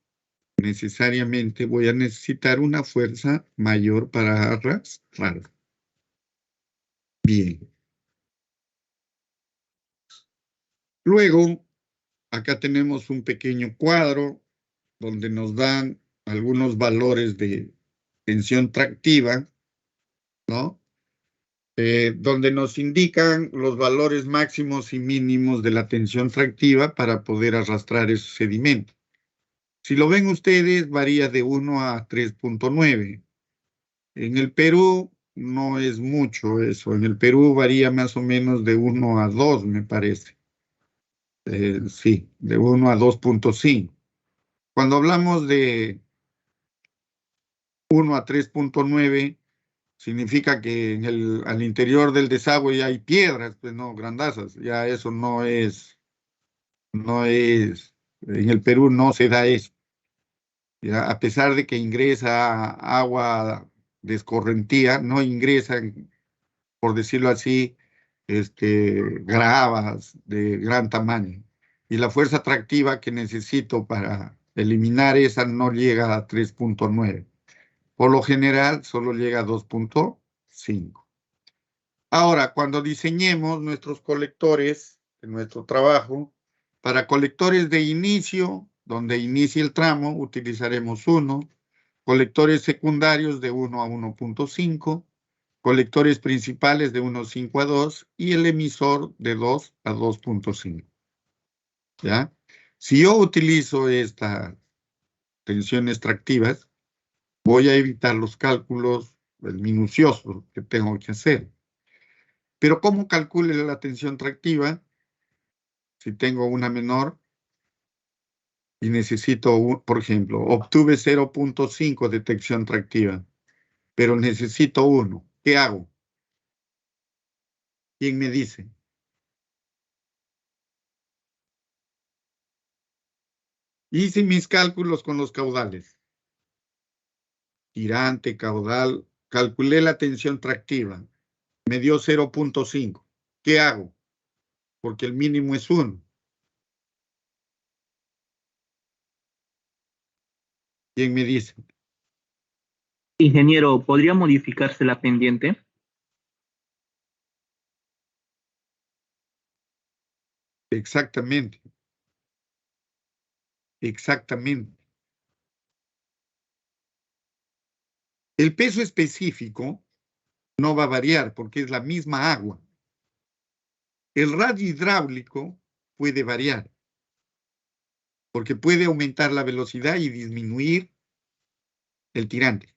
necesariamente voy a necesitar una fuerza mayor para arrastrar. Bien. Luego, acá tenemos un pequeño cuadro donde nos dan algunos valores de tensión tractiva, ¿no? Donde nos indican los valores máximos y mínimos de la tensión tractiva para poder arrastrar esos sedimentos. Si lo ven ustedes, varía de 1 a 3.9. En el Perú no es mucho eso. En el Perú varía más o menos de 1 a 2, me parece. Sí, de 1 a 2.5. Cuando hablamos de 1 a 3.9, significa que al interior del desagüe ya hay piedras, pues no, grandazas. Ya eso no es, en el Perú no se da eso. Ya, a pesar de que ingresa agua de escorrentía, no ingresan, por decirlo así, gravas de gran tamaño. Y la fuerza atractiva que necesito para eliminar esa no llega a 3.9. Por lo general, solo llega a 2.5. Ahora, cuando diseñemos nuestros colectores, en nuestro trabajo, para colectores de inicio, donde inicie el tramo, utilizaremos 1, colectores secundarios de 1 a 1.5, colectores principales de 1.5 a 2 y el emisor de 2 a 2.5. ¿Ya? Si yo utilizo estas tensiones tractivas, voy a evitar los cálculos minuciosos que tengo que hacer. Pero ¿cómo calcule la tensión tractiva? Si tengo una menor y necesito, por ejemplo, obtuve 0.5 de tensión tractiva, pero necesito 1. ¿Qué hago? ¿Quién me dice? Hice mis cálculos con los caudales. Tirante, caudal, calculé la tensión tractiva. Me dio 0.5. ¿Qué hago? Porque el mínimo es 1. ¿Quién me dice? Ingeniero, ¿podría modificarse la pendiente? Exactamente. Exactamente. El peso específico no va a variar porque es la misma agua. El radio hidráulico puede variar porque puede aumentar la velocidad y disminuir el tirante.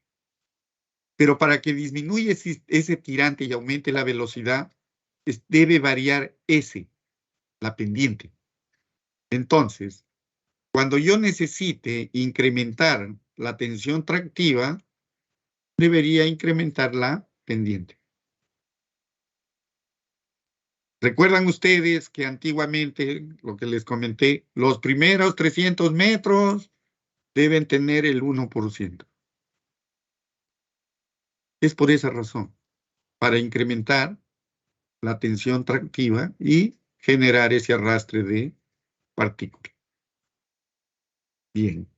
Pero para que disminuya ese tirante y aumente la velocidad, debe variar la pendiente. Entonces, cuando yo necesite incrementar la tensión tractiva, debería incrementar la pendiente. ¿Recuerdan ustedes que antiguamente, lo que les comenté, los primeros 300 metros deben tener el 1%. Es por esa razón, para incrementar la tensión tractiva y generar ese arrastre de partículas. Bien.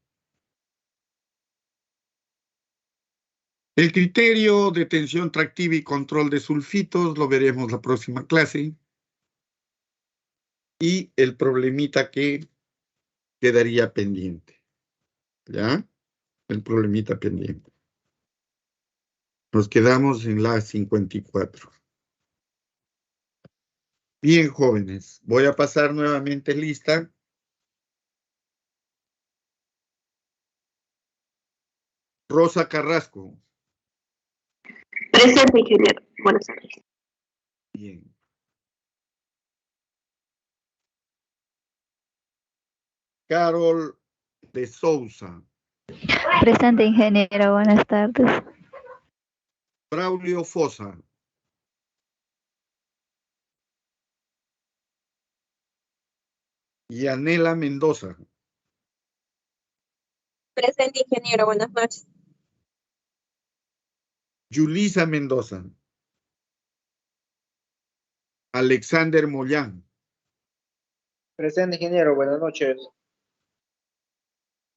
El criterio de tensión tractiva y control de sulfitos lo veremos la próxima clase. Y el problemita que quedaría pendiente. ¿Ya? El problemita pendiente. Nos quedamos en la 54. Bien, jóvenes. Voy a pasar nuevamente lista. Rosa Carrasco. Presente, ingeniero. Buenas tardes. Bien. Carol de Souza. Presente, ingeniero. Buenas tardes. Braulio Fosa. Yanela Mendoza. Presente, ingeniero. Buenas noches. Yulisa Mendoza. Alexander Mollán. Presente, ingeniero. Buenas noches.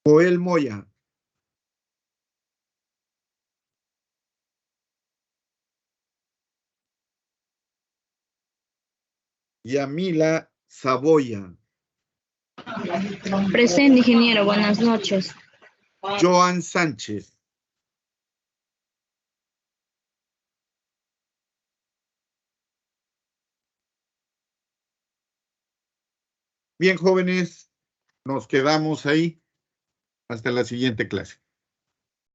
Joel Moya. Yamila Saboya. Presente, ingeniero. Buenas noches. Joan Sánchez. Bien, jóvenes, nos quedamos ahí hasta la siguiente clase.